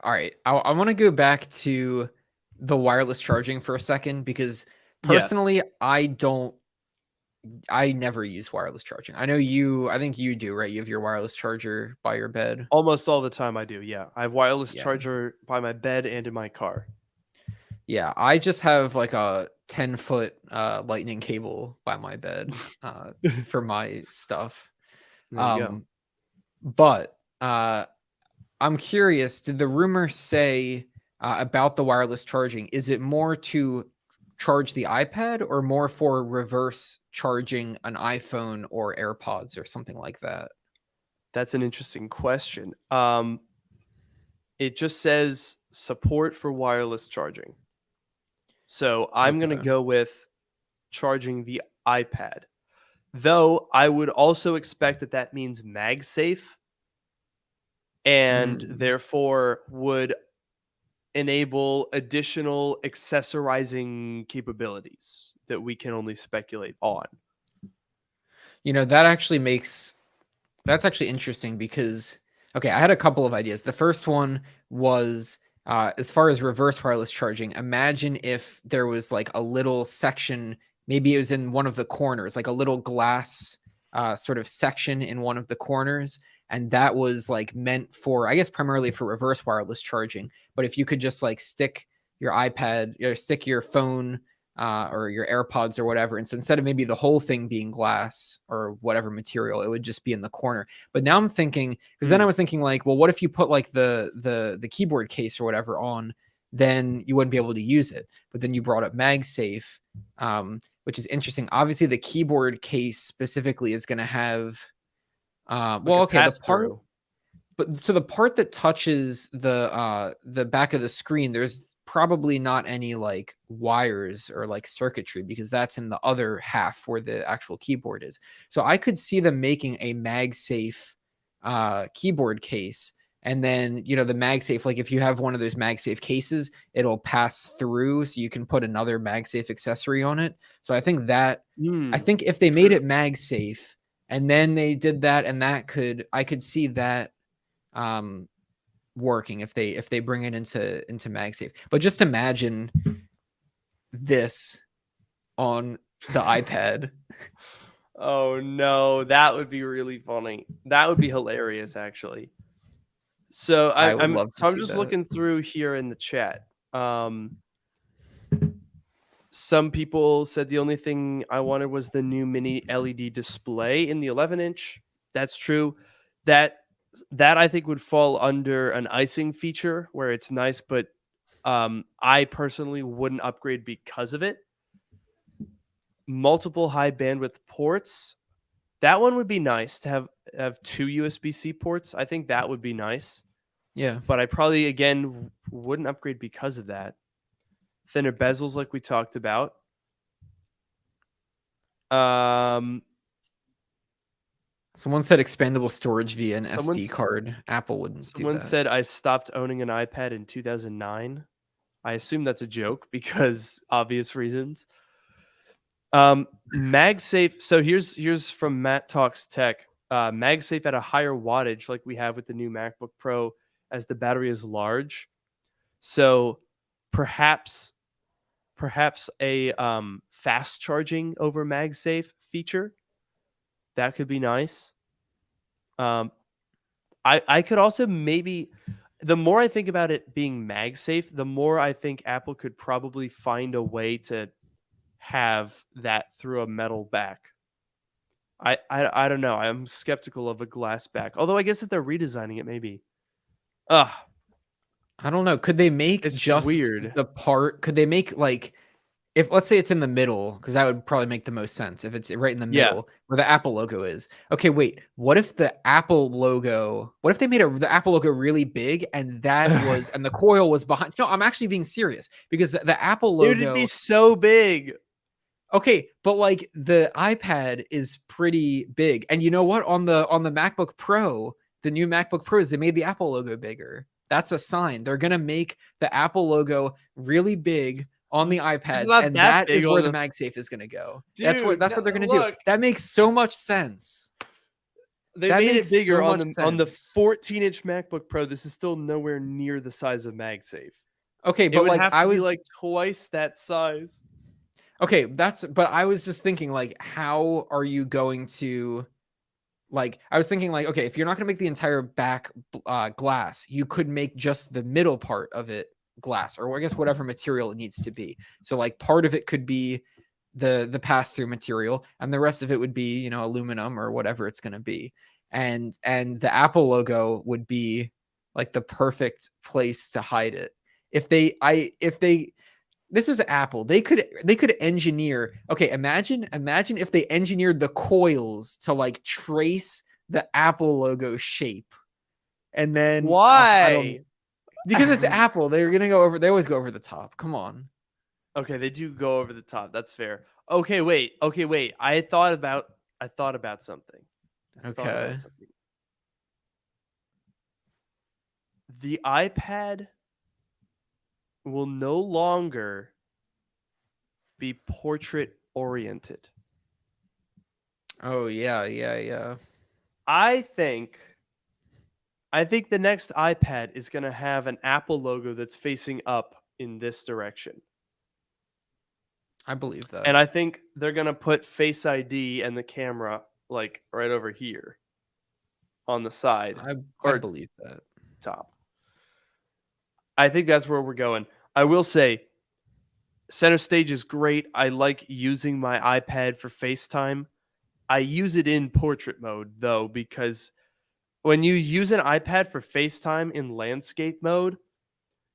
right. I want to go back to the wireless charging for a second because personally, Yes. I never use wireless charging. I think you do, right? You have your wireless charger by your bed. Almost all the time I do, yeah. I have wireless Yeah. charger by my bed and in my car. Yeah, I just have like a 10-foot lightning cable by my bed for my stuff. There you go. But I'm curious, did the rumor say about the wireless charging? Is it more to charge the iPad or more for reverse charging an iPhone or AirPods or something like that? That's an interesting question. It just says support for wireless charging. So I'm going to Okay. go with charging the iPad. Though I would also expect that that means MagSafe and therefore would enable additional accessorizing capabilities that we can only speculate on. That's actually interesting because, okay, I had a couple of ideas. The first one was as far as reverse wireless charging, imagine if there was like a little section, maybe it was in one of the corners, like a little glass sort of section in one of the corners. And that was like meant for, I guess, primarily for reverse wireless charging. But if you could just like stick your iPad or stick your phone or your AirPods or whatever. And so instead of maybe the whole thing being glass or whatever material, it would just be in the corner. But now I'm thinking, because then I was thinking like, well, what if you put like the keyboard case or whatever on, then you wouldn't be able to use it. But then you brought up MagSafe, which is interesting. Obviously, the keyboard case specifically is going to have, the part. But so the part that touches the back of the screen, there's probably not any like wires or like circuitry because that's in the other half where the actual keyboard is. So I could see them making a MagSafe keyboard case, and then the MagSafe, like if you have one of those MagSafe cases, it'll pass through, so you can put another MagSafe accessory on it. So I think if they made it MagSafe and then they did that, and I could see that working if they bring it into MagSafe. But just imagine this on the iPad. Oh no, that would be really funny. That would be hilarious, actually. So I would love to I'm see just that. looking through here in the chat. Some people said the only thing I wanted was the new mini LED display in the 11-inch. That's true. That I think would fall under an icing feature where it's nice, but I personally wouldn't upgrade because of it. Multiple high bandwidth ports. That one would be nice to have two USB-C ports. I think that would be nice. Yeah. But I probably, again, wouldn't upgrade because of that. Thinner bezels like we talked about. Someone said expandable storage via an SD card. Apple wouldn't do that. Someone said I stopped owning an iPad in 2009. I assume that's a joke because obvious reasons. MagSafe. So here's from Matt Talks Tech. MagSafe at a higher wattage, like we have with the new MacBook Pro, as the battery is large. So perhaps a fast charging over MagSafe feature. That could be nice. I could also maybe, the more I think about it being MagSafe, the more I think Apple could probably find a way to have that through a metal back. I don't know. I'm skeptical of a glass back. Although I guess if they're redesigning it, maybe. I don't know. Could they make It's just weird. the part? Could they make like if let's say it's in the middle, because that would probably make the most sense if it's right in the middle where the Apple logo is. Okay, wait. What if the Apple logo? What if they made the Apple logo really big and the coil was behind? No, I'm actually being serious because the Apple logo. It would be so big. Okay, but like the iPad is pretty big, and you know what? On the MacBook Pro, the new MacBook Pros, they made the Apple logo bigger. That's a sign. They're gonna make the Apple logo really big on the iPads, and that is where the MagSafe is gonna go. Dude, that's what they're gonna do. That makes so much sense. They made it bigger on the 14-inch MacBook Pro. This is still nowhere near the size of MagSafe. Okay, but like I was like twice that size. Okay, but I was just thinking like, how are you going to? Like, I was thinking like, okay, if you're not going to make the entire back glass, you could make just the middle part of it glass, or I guess whatever material it needs to be. So like part of it could be the pass-through material, and the rest of it would be, aluminum or whatever it's going to be. And the Apple logo would be like the perfect place to hide it. If they this is Apple. They could engineer. Okay, imagine if they engineered the coils to like trace the Apple logo shape, and then why? Because it's Apple. They're gonna go over. They always go over the top. Come on. Okay, they do go over the top. That's fair. Okay, wait. I thought about something. Okay. The iPad will no longer be portrait oriented. Oh yeah. I think the next iPad is going to have an Apple logo that's facing up in this direction. I believe that. And I think they're going to put Face ID and the camera like right over here on the side. I believe that. Top. I think that's where we're going. I will say center stage is great. I like using my iPad for FaceTime. I use it in portrait mode though, because when you use an iPad for FaceTime in landscape mode,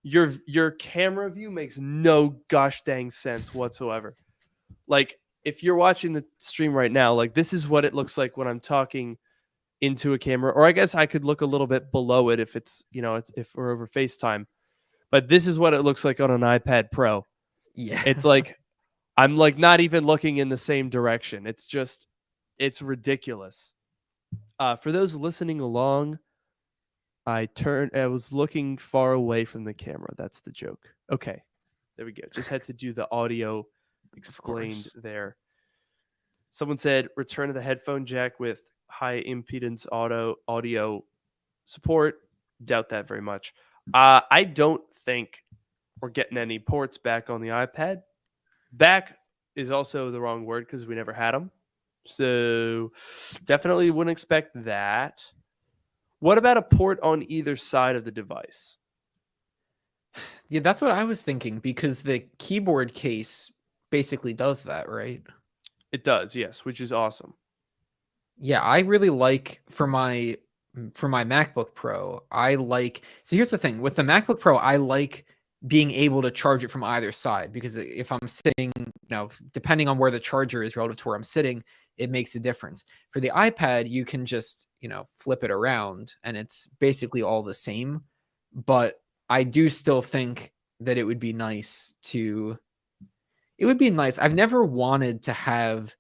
your camera view makes no gosh dang sense whatsoever. Like if you're watching the stream right now, like this is what it looks like when I'm talking into a camera, or I guess I could look a little bit below it if it's, if we're over FaceTime. But this is what it looks like on an iPad Pro. Yeah. It's like I'm like not even looking in the same direction. It's ridiculous. For those listening along, I was looking far away from the camera. That's the joke. Okay. There we go. Just had to do the audio explained there. Someone said return to the headphone jack with high impedance audio support. Doubt that very much. I don't think we're getting any ports back on the iPad. Back is also the wrong word because we never had them. So definitely wouldn't expect that. What about a port on either side of the device? Yeah, that's what I was thinking, because the keyboard case basically does that, right? It does, yes, which is awesome. Yeah, I really like for my MacBook Pro, so here's the thing. With the MacBook Pro, I like being able to charge it from either side, because if I'm sitting, depending on where the charger is relative to where I'm sitting, it makes a difference. For the iPad, you can just, flip it around and it's basically all the same. But I do still think that it would be nice. I've never wanted to have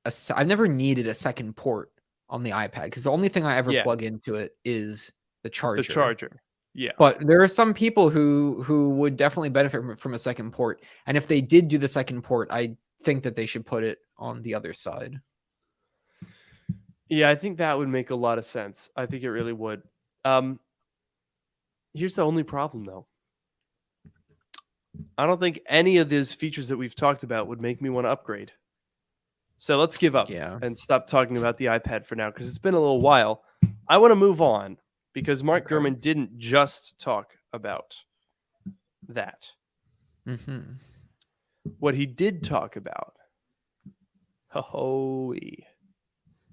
I've never needed a second port on the iPad, because the only thing I ever plug into it is the charger. Yeah. But there are some people who would definitely benefit from a second port. And if they did do the second port, I think that they should put it on the other side. Yeah, I think that would make a lot of sense. I think it really would. Here's the only problem, though. I don't think any of these features that we've talked about would make me want to upgrade. So let's give up and stop talking about the iPad for now, because it's been a little while. I want to move on, because Mark Gurman didn't just talk about that. Mm-hmm. What he did talk about,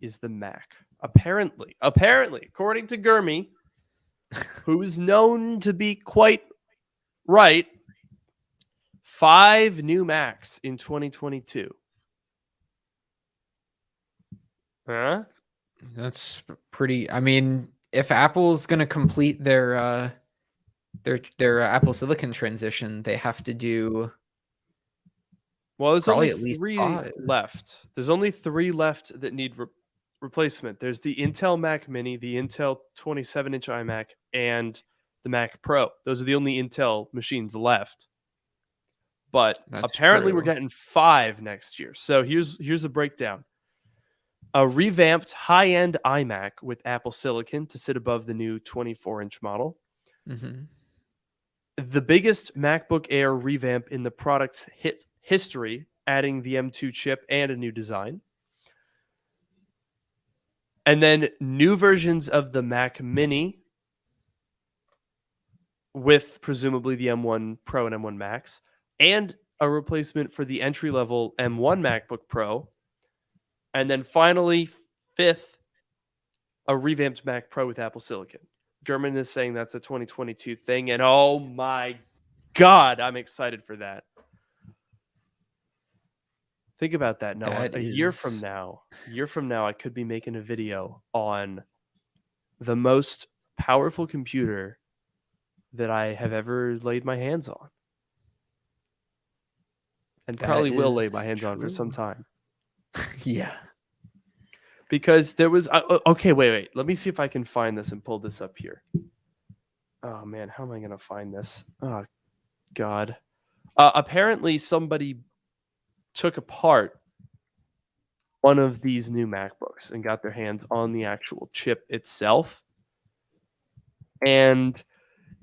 is the Mac. Apparently, according to Gurmy, who is known to be quite right, 5 new Macs in 2022. Huh? That's pretty. I mean, if Apple's going to complete their Apple Silicon transition, they have to do. Well, there's probably only at least 3 5. left. There's only 3 left that need replacement. There's the Intel Mac Mini, the Intel 27-inch iMac, and the Mac Pro. Those are the only Intel machines left. But That's apparently we're true. getting 5 next year. So here's a breakdown. A revamped high-end iMac with Apple Silicon to sit above the new 24-inch model. Mm-hmm. The biggest MacBook Air revamp in the product's history, adding the M2 chip and a new design. And then new versions of the Mac Mini with presumably the M1 Pro and M1 Max, and a replacement for the entry-level M1 MacBook Pro. And then finally, 5th, a revamped Mac Pro with Apple Silicon. German is saying that's a 2022 thing, and oh my God, I'm excited for that. Think about that, Noah. A year from now, I could be making a video on the most powerful computer that I have ever laid my hands on. And probably will lay my hands on for some time. Yeah. Because there was... okay, wait. Let me see if I can find this and pull this up here. Oh, man, how am I going to find this? Oh, God. Apparently, somebody took apart one of these new MacBooks and got their hands on the actual chip itself. And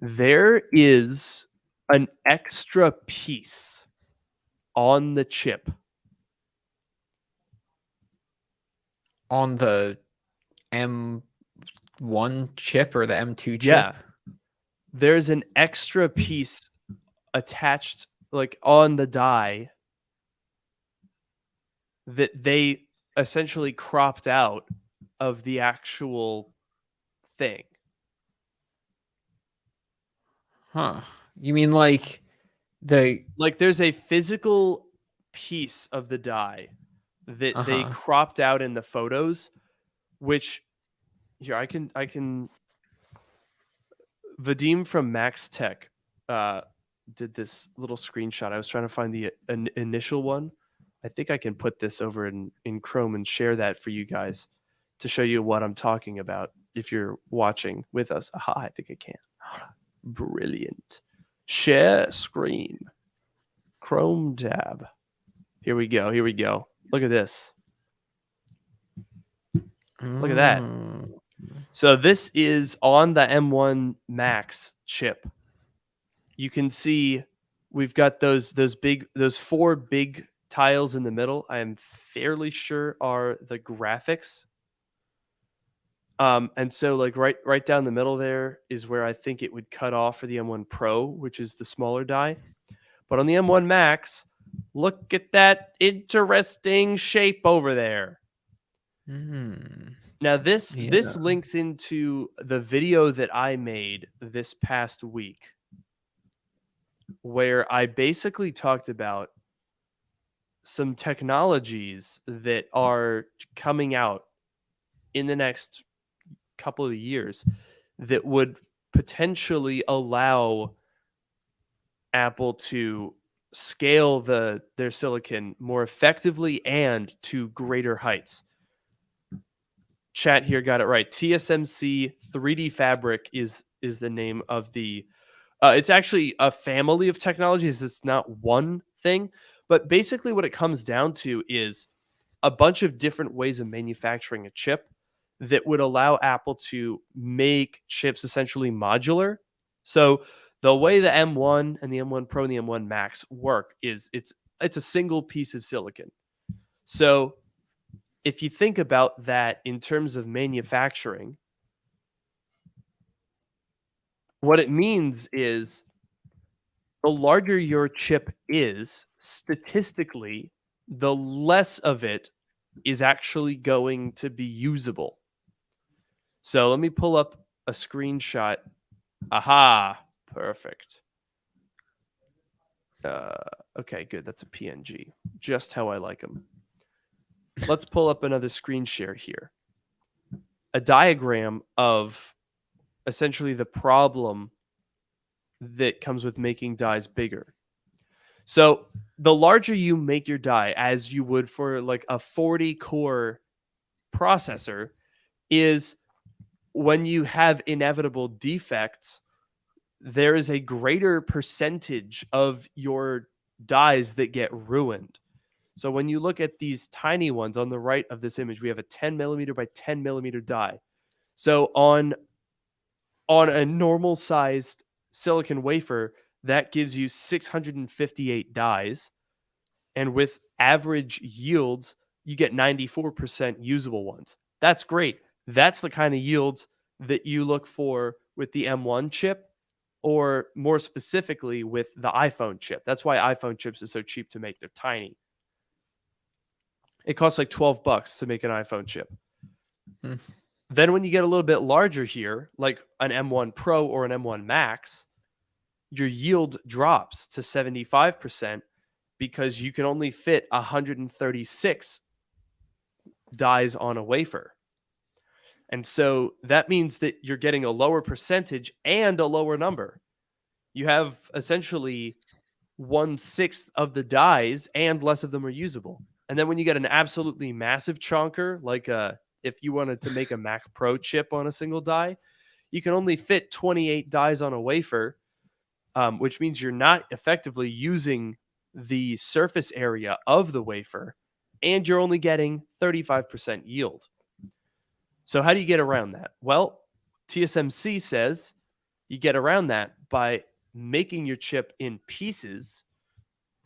there is an extra piece on the chip. On the M1 chip or the M2 chip? Yeah. There's an extra piece attached, like, on the die that they essentially cropped out of the actual thing. Huh. You mean like there's a physical piece of the die that they cropped out in the photos, which here I can Vadim from Max Tech did this little screenshot. I was trying to find the initial one. I think I can put this over in Chrome and share that for you guys to show you what I'm talking about if you're watching with us. Aha, I think I can. Brilliant. Share screen. Chrome tab. Here we go. Look at this. Look at that. So this is on the M1 Max chip. You can see we've got those 4 big tiles in the middle. I am fairly sure are the graphics. And so like right down the middle there is where I think it would cut off for the M1 Pro, which is the smaller die. But on the M1 Max, look at that interesting shape over there. Now this links into the video that I made this past week, where I basically talked about some technologies that are coming out in the next couple of years that would potentially allow Apple to scale their silicon more effectively and to greater heights. Chat here got it right. TSMC 3D Fabric is the name of the... it's actually a family of technologies. It's not one thing. But basically what it comes down to is a bunch of different ways of manufacturing a chip that would allow Apple to make chips essentially modular. So the way the M1 and the M1 Pro and the M1 Max work is it's a single piece of silicon. So if you think about that in terms of manufacturing, what it means is the larger your chip is, statistically, the less of it is actually going to be usable. So let me pull up a screenshot. Aha, perfect. Okay, good. That's a PNG. Just how I like them. Let's pull up another screen share here. A diagram of essentially the problem that comes with making dies bigger. So the larger you make your die, as you would for like a 40 core processor, is when you have inevitable defects, there is a greater percentage of your dies that get ruined. So when you look at these tiny ones on the right of this image, we have a 10 millimeter by 10 millimeter die. So on a normal sized silicon wafer, that gives you 658 dies. And with average yields, you get 94% usable ones. That's great. That's the kind of yields that you look for with the M1 chip, or more specifically with the iPhone chip. That's why iPhone chips are so cheap to make. They're tiny. It costs like $12 to make an iPhone chip. Then when you get a little bit larger here, like an M1 Pro or an M1 Max, your yield drops to 75% because you can only fit 136 dies on a wafer. And so that means that you're getting a lower percentage and a lower number. You have essentially 1/6 of the dies and less of them are usable. And then when you get an absolutely massive chunker, like if you wanted to make a Mac Pro chip on a single die, you can only fit 28 dies on a wafer, which means you're not effectively using the surface area of the wafer, and you're only getting 35% yield. So how do you get around that? Well, TSMC says you get around that by making your chip in pieces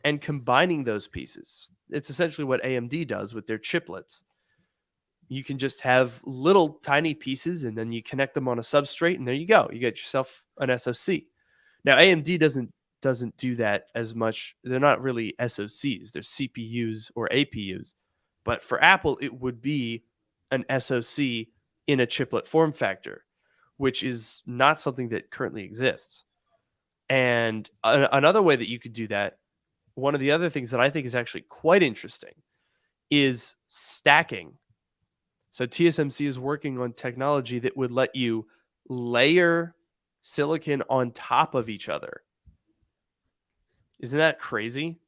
and combining those pieces. It's essentially what AMD does with their chiplets. You can just have little tiny pieces and then you connect them on a substrate and there you go. You get yourself an SoC. Now AMD doesn't do that as much. They're not really SoCs. They're CPUs or APUs. But for Apple, it would be an SoC in a chiplet form factor, which is not something that currently exists. And another way that you could do that, one of the other things that I think is actually quite interesting, is stacking. So TSMC is working on technology that would let you layer silicon on top of each other. Isn't that crazy?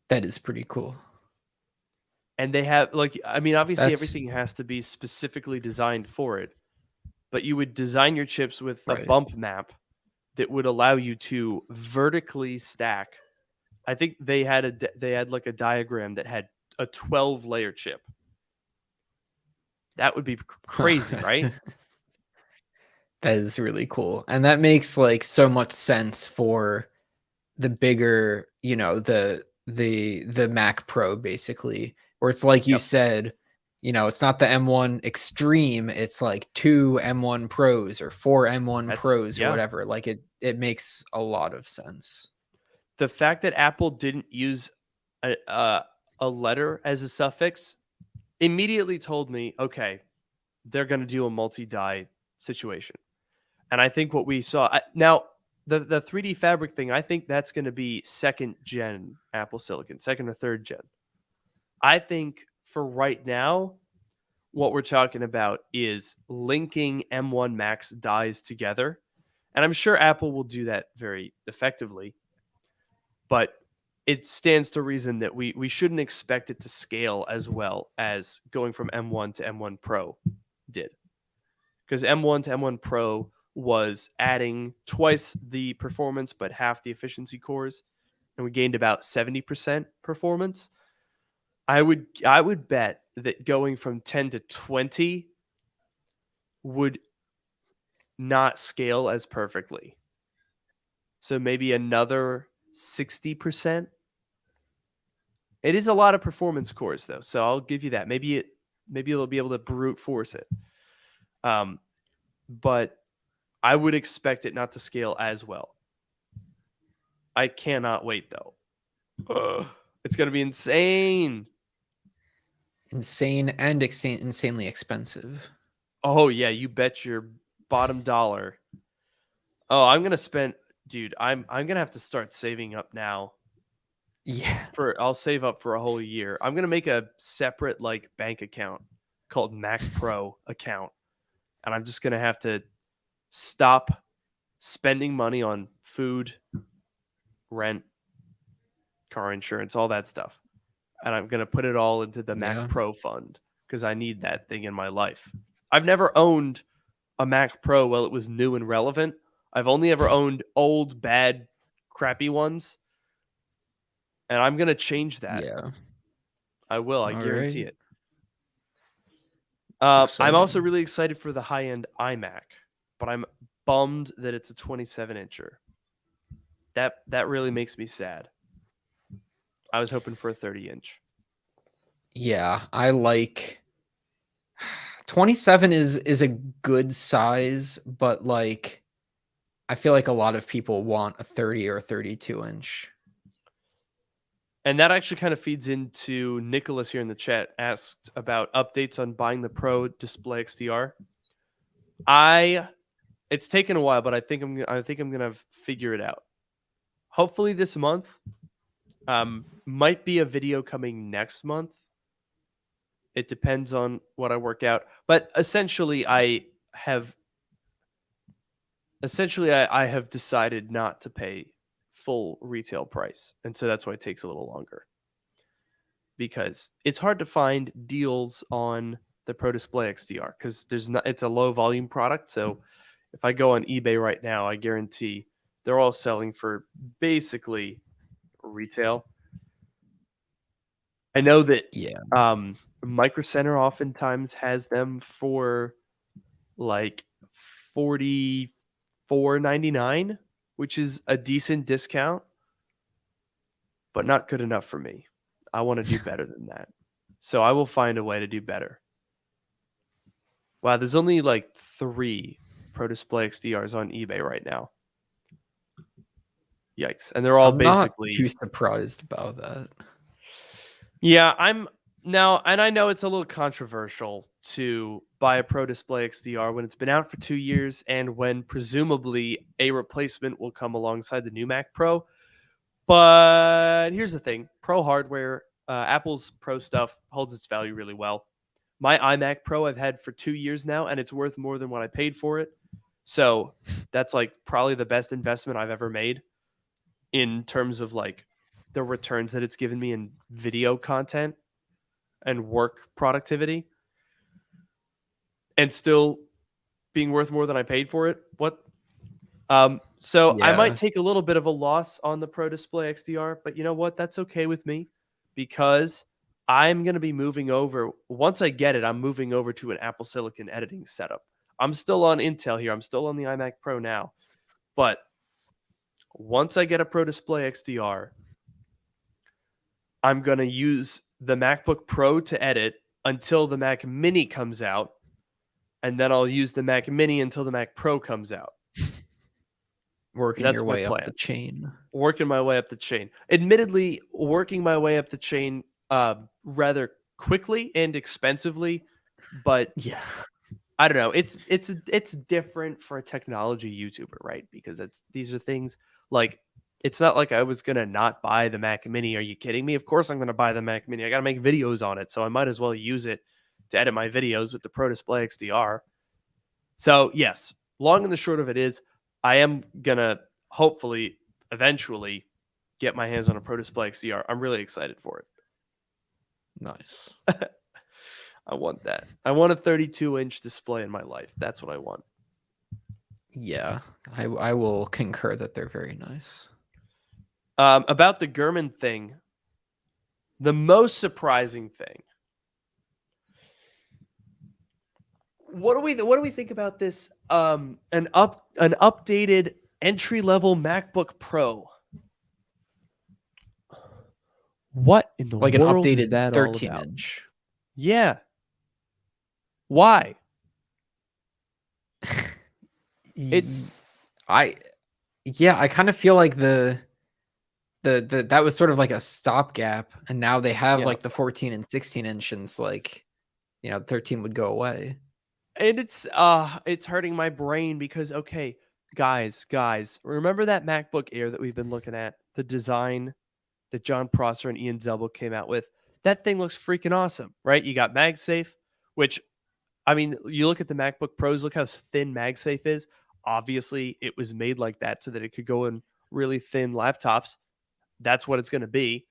That is pretty cool. And they have, like, I mean, obviously everything has to be specifically designed for it, but you would design your chips with a bump map that would allow you to vertically stack. I think they had like a diagram that had a 12-layer chip. That would be crazy, right? That is really cool. And that makes like so much sense for the bigger, you know, the Mac Pro basically, where it's like you said, you know, it's not the M1 Extreme, it's like 2 M1 Pros or 4 M1 Pros or whatever. Like it makes a lot of sense. The fact that Apple didn't use a letter as a suffix immediately told me, okay, they're going to do a multi-die situation. And I think what we saw now, the 3D fabric thing, I think that's going to be second gen Apple Silicon, second or third gen. I think for right now, what we're talking about is linking M1 Max dies together. And I'm sure Apple will do that very effectively. But it stands to reason that we shouldn't expect it to scale as well as going from M1 to M1 Pro did. Because M1 to M1 Pro was adding twice the performance but half the efficiency cores, and we gained about 70% performance. I would bet that going from 10 to 20 would not scale as perfectly. So maybe another 60%. It is a lot of performance cores though, so I'll give you that. Maybe it'll be able to brute force it. But I would expect it not to scale as well. I cannot wait though. It's going to be insane. Insane and insanely expensive. Oh yeah, you bet your bottom dollar. Oh, I'm going to spend dude, I'm gonna have to start saving up now. Yeah. I'll save up for a whole year. I'm gonna make a separate like bank account called Mac Pro account, and I'm just gonna have to stop spending money on food, rent, car insurance, all that stuff. And I'm going to put it all into the Mac Yeah. Pro fund because I need that thing in my life. I've never owned a Mac Pro while it was new and relevant. I've only ever owned old, bad, crappy ones. And I'm going to change that. Yeah. I will. I All guarantee right. it. It's I'm also exciting. really excited for the high-end iMac, but I'm bummed that it's a 27-incher. That really makes me sad. I was hoping for a 30-inch. Yeah, I like 27 is a good size, but like I feel like a lot of people want a 30 or a 32 inch. And that actually kind of feeds into Nicholas here in the chat asked about updates on buying the Pro Display XDR. It's taken a while, but I think I'm gonna figure it out. Hopefully this month. Might be a video coming next month. It depends on what I work out. But essentially I have decided not to pay full retail price. And so that's why it takes a little longer. Because it's hard to find deals on the Pro Display XDR because it's a low volume product. So if I go on eBay right now, I guarantee they're all selling for basically retail. I know that Micro Center oftentimes has them for like $44.99, which is a decent discount, but not good enough for me. I want to do better than that. So I will find a way to do better. Wow, there's only like 3 Pro Display XDRs on eBay right now. Yikes. And they're all I'm basically... not too surprised about that. Yeah, I'm now, and I know it's a little controversial to buy a Pro Display XDR when it's been out for 2 years and when presumably a replacement will come alongside the new Mac Pro. But here's the thing. Pro hardware, Apple's Pro stuff holds its value really well. My iMac Pro I've had for 2 years now, and it's worth more than what I paid for it. So that's like probably the best investment I've ever made in terms of like the returns that it's given me in video content and work productivity, and still being worth more than I paid for it. So I might take a little bit of a loss on the Pro Display XDR, but you know what? That's okay with me because I'm going to be moving over. Once I get it, I'm moving over to an Apple Silicon editing setup. I'm still on Intel here. I'm still on the iMac Pro now. But once I get a Pro Display XDR, I'm going to use the MacBook Pro to edit until the Mac Mini comes out. And then I'll use the Mac Mini until the Mac Pro comes out. Working your way up the chain. Working my way up the chain. Admittedly, working my way up the chain rather quickly and expensively, but yeah, I don't know. It's different for a technology YouTuber, right? Because these are things like it's not like I was gonna not buy the Mac Mini. Are you kidding me? Of course I'm gonna buy the Mac Mini. I gotta make videos on it, so I might as well use it to edit my videos with the Pro Display XDR. So yes, long and the short of it is, I am gonna hopefully eventually get my hands on a Pro Display XDR. I'm really excited for it. Nice. I want that. I want a 32-inch display in my life. That's what I want. Yeah, I will concur that they're very nice. About the Gurman thing, the most surprising thing. What do we think about this? An updated entry-level MacBook Pro. What in the like world an updated is that 13-inch? Yeah. Why? I kind of feel like the that was sort of like a stopgap, and now they have like the 14 and 16 inch, and it's like, 13 would go away. And it's hurting my brain because okay, guys, remember that MacBook Air that we've been looking at? The design that John Prosser and Ian Zelbo came out with. That thing looks freaking awesome, right? You got MagSafe, which, I mean, you look at the MacBook Pros, look how thin MagSafe is. Obviously, it was made like that so that it could go in really thin laptops. That's what it's going to be.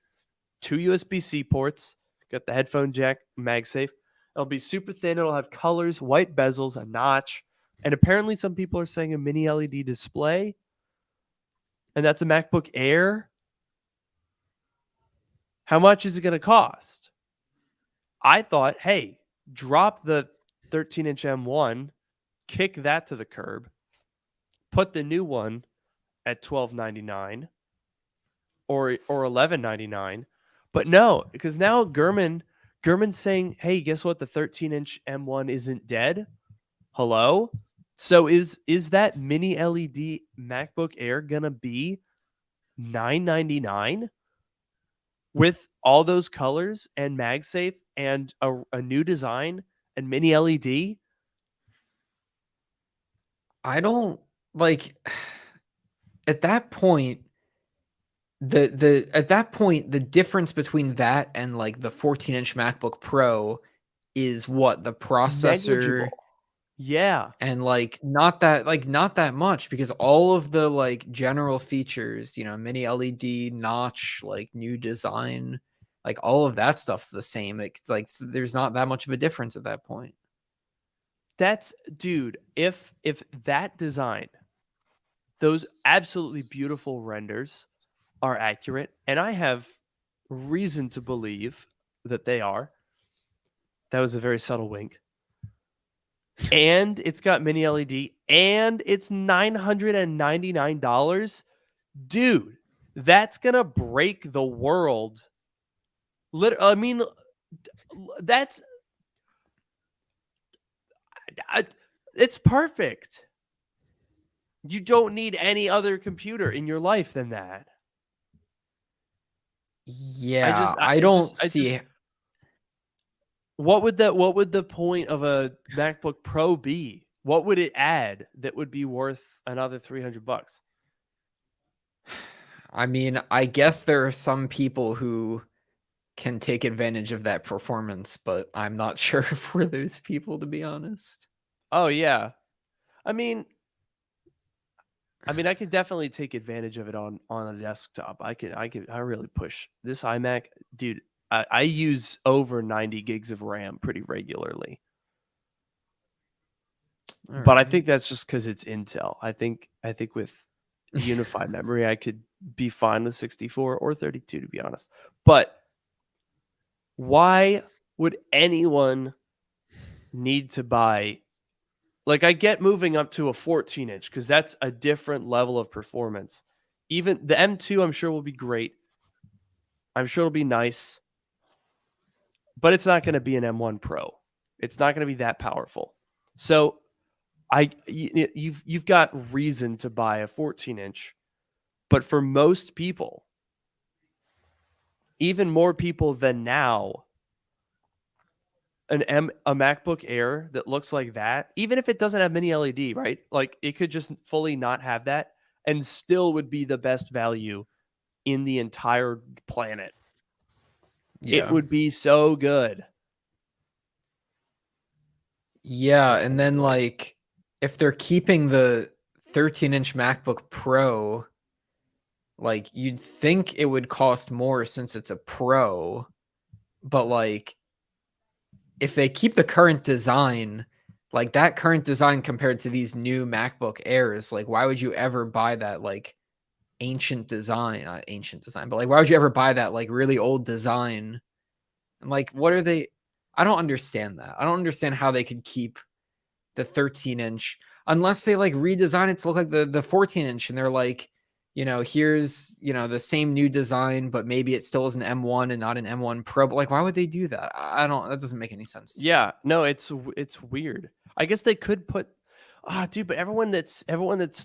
2 USB-C ports, got the headphone jack, MagSafe. It'll be super thin. It'll have colors, white bezels, a notch. And apparently some people are saying a mini LED display. And that's a MacBook Air. How much is it going to cost? I thought, hey, drop the 13-inch M1, kick that to the curb, put the new one at $12.99 or $11.99. But no, because now Gurman's saying, hey, guess what? The 13-inch M1 isn't dead. Hello? So is that mini LED MacBook Air gonna be $9.99 with all those colors and MagSafe and a new design and mini LED? I don't like at that point the difference between that and like the 14-inch MacBook Pro is what the processor Negligible. Yeah. and not that much because all of the like general features, mini LED notch, like new design, like all of that stuff's the same. It's like there's not that much of a difference at that point. That's, dude, if that design, those absolutely beautiful renders are accurate, and I have reason to believe that they are. That was a very subtle wink. And it's got mini LED and it's $999. Dude, that's going to break the world. I mean, that's it's perfect. You don't need any other computer in your life than that. Yeah, I don't see. What would the point of a MacBook Pro be? What would it add that would be worth another $300? I mean, I guess there are some people who can take advantage of that performance, but I'm not sure if we're those people, to be honest. Oh yeah. I mean, I could definitely take advantage of it on a desktop. I really push this iMac, dude. I use over 90 gigs of RAM pretty regularly. All But I right. think that's just because it's Intel. I think with unified memory, I could be fine with 64 or 32, to be honest. But why would anyone need to buy? Like, I get moving up to a 14-inch because that's a different level of performance. Even the M2, I'm sure will be great. I'm sure it'll be nice. But it's not going to be an M1 Pro. It's not going to be that powerful. So you've got reason to buy a 14-inch. But for most people, even more people than now, a MacBook Air that looks like that, even if it doesn't have mini LED, right? Like, it could just fully not have that and still would be the best value in the entire planet. Yeah. It would be so good. Yeah, and then like if they're keeping the 13-inch MacBook Pro, like you'd think it would cost more since it's a Pro, but like if they keep the current design, like that current design compared to these new MacBook Airs, like why would you ever buy that like ancient design, not ancient design, but like why would you ever buy that like really old design? And like what are they? I don't understand that. I don't understand how they could keep the 13-inch unless they like redesign it to look like the 14-inch and they're like, here's, the same new design, but maybe it still is an M1 and not an M1 Pro. But like, why would they do that? That doesn't make any sense. Yeah, no, it's weird. I guess they could put, dude, but everyone that's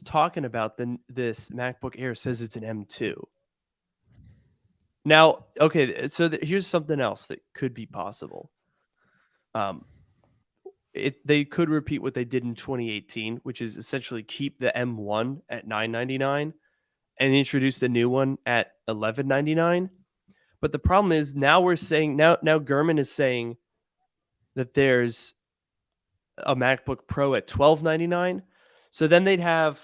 talking about this MacBook Air says it's an M2. Now, okay, so here's something else that could be possible. they could repeat what they did in 2018, which is essentially keep the M1 at $999 and introduce the new one at $1199. But the problem is now Gurman is saying that there's a MacBook Pro at $1299. So then they'd have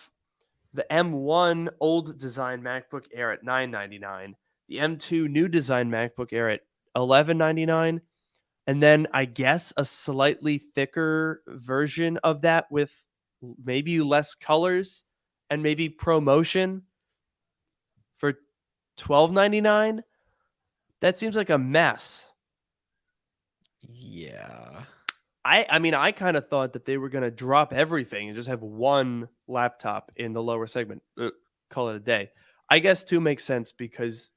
the M1 old design MacBook Air at $999, the M2 new design MacBook Air at $1199, and then I guess a slightly thicker version of that with maybe less colors and maybe ProMotion for $1299. That seems like a mess. Yeah. I mean, I kind of thought that they were going to drop everything and just have one laptop in the lower segment. Call it a day. I guess too makes sense because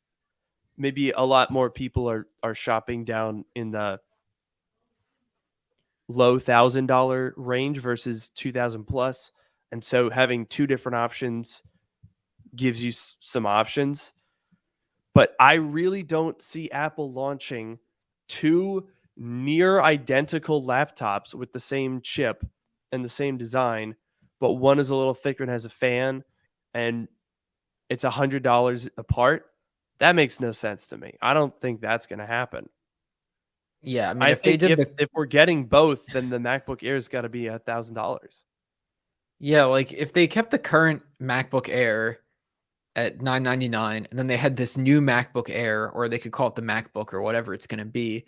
maybe a lot more people are shopping down in the low $1,000 range versus 2,000 plus, and so having two different options gives you some options. But I really don't see Apple launching two near identical laptops with the same chip and the same design, but one is a little thicker and has a fan, and it's $100 apart. That makes no sense to me. I don't think that's going to happen. Yeah, I mean, I if they think did if we're getting both, then the MacBook Air's got to be $1,000. yeah, like if they kept the current MacBook Air at $999 and then they had this new MacBook Air, or they could call it the MacBook or whatever it's going to be.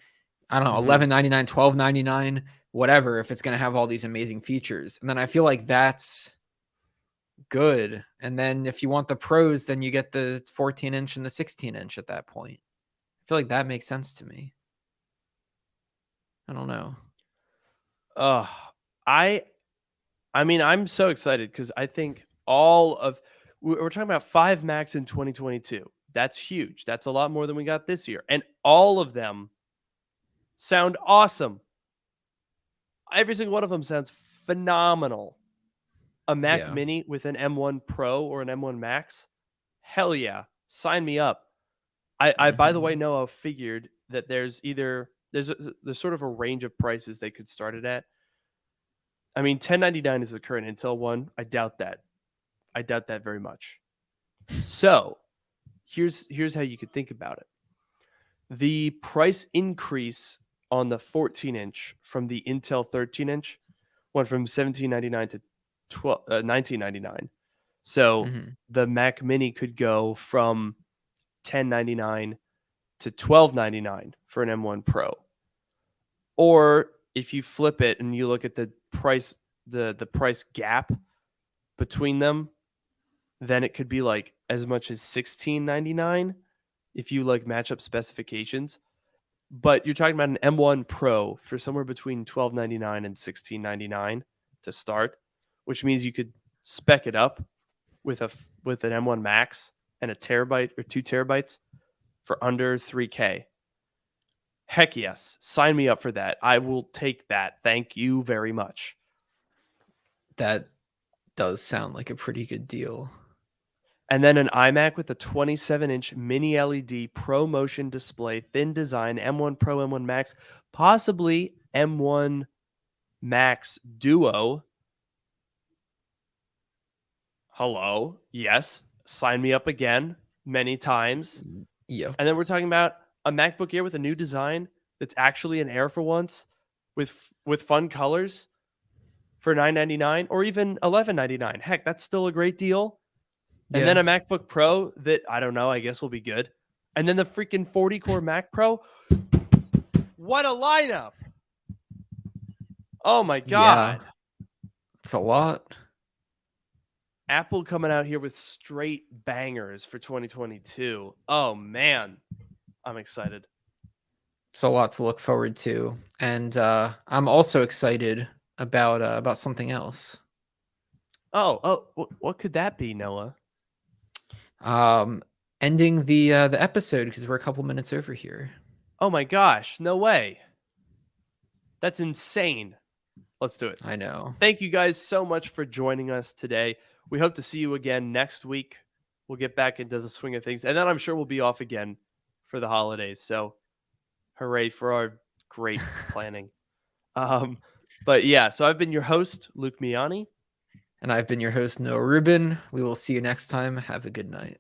I don't know, $1199, $1299, whatever, if it's going to have all these amazing features. And then I feel like that's good. And then if you want the pros, then you get the 14-inch and the 16-inch at that point. I feel like that makes sense to me. I don't know. I mean, I'm so excited because I think we're talking about 5 Macs in 2022. That's huge. That's a lot more than we got this year. And all of them sound awesome. Every single one of them sounds phenomenal. A Mac Mini with an M1 Pro or an M1 Max? Hell yeah. Sign me up. I by the way, Noah, figured that there's sort of a range of prices they could start it at. I mean, $1099 is the current Intel one. I doubt that. I doubt that very much. So here's how you could think about it. The price increase on the 14-inch from the Intel 13-inch went from $1799 to $1999. So the Mac Mini could go from $1099 to $1299 for an M1 Pro. Or if you flip it and you look at the price, the price gap between them, then it could be like as much as $1699 if you like match up specifications. But you're talking about an M1 Pro for somewhere between $1299 and $1699 to start, which means you could spec it up with an M1 Max and a terabyte or 2 terabytes for under $3K. Heck yes. Sign me up for that. I will take that. Thank you very much. That does sound like a pretty good deal. And then an iMac with a 27-inch mini LED ProMotion display, thin design, M1 Pro, M1 Max, possibly M1 Max Duo. Hello. Yes. Sign me up again many times. Yeah. And then we're talking about a MacBook Air with a new design that's actually an Air for once with fun colors for $999 or even $1199. Heck, that's still a great deal. And then a MacBook Pro that, I don't know, I guess will be good. And then the freaking 40-core Mac Pro. What a lineup. Oh, my God. Yeah. It's a lot. Apple coming out here with straight bangers for 2022. Oh, man. I'm excited. It's a lot to look forward to. And I'm also excited about something else. Oh, what could that be, Noah? Ending the episode because we're a couple minutes over here. Oh my gosh, no way. That's insane. Let's do it. I know. Thank you guys so much for joining us today. We hope to see you again next week. We'll get back into the swing of things, and then I'm sure we'll be off again for the holidays. So hooray for our great planning. But yeah, so I've been your host, Luke Miani. And I've been your host, Noah Rubin. We will see you next time. Have a good night.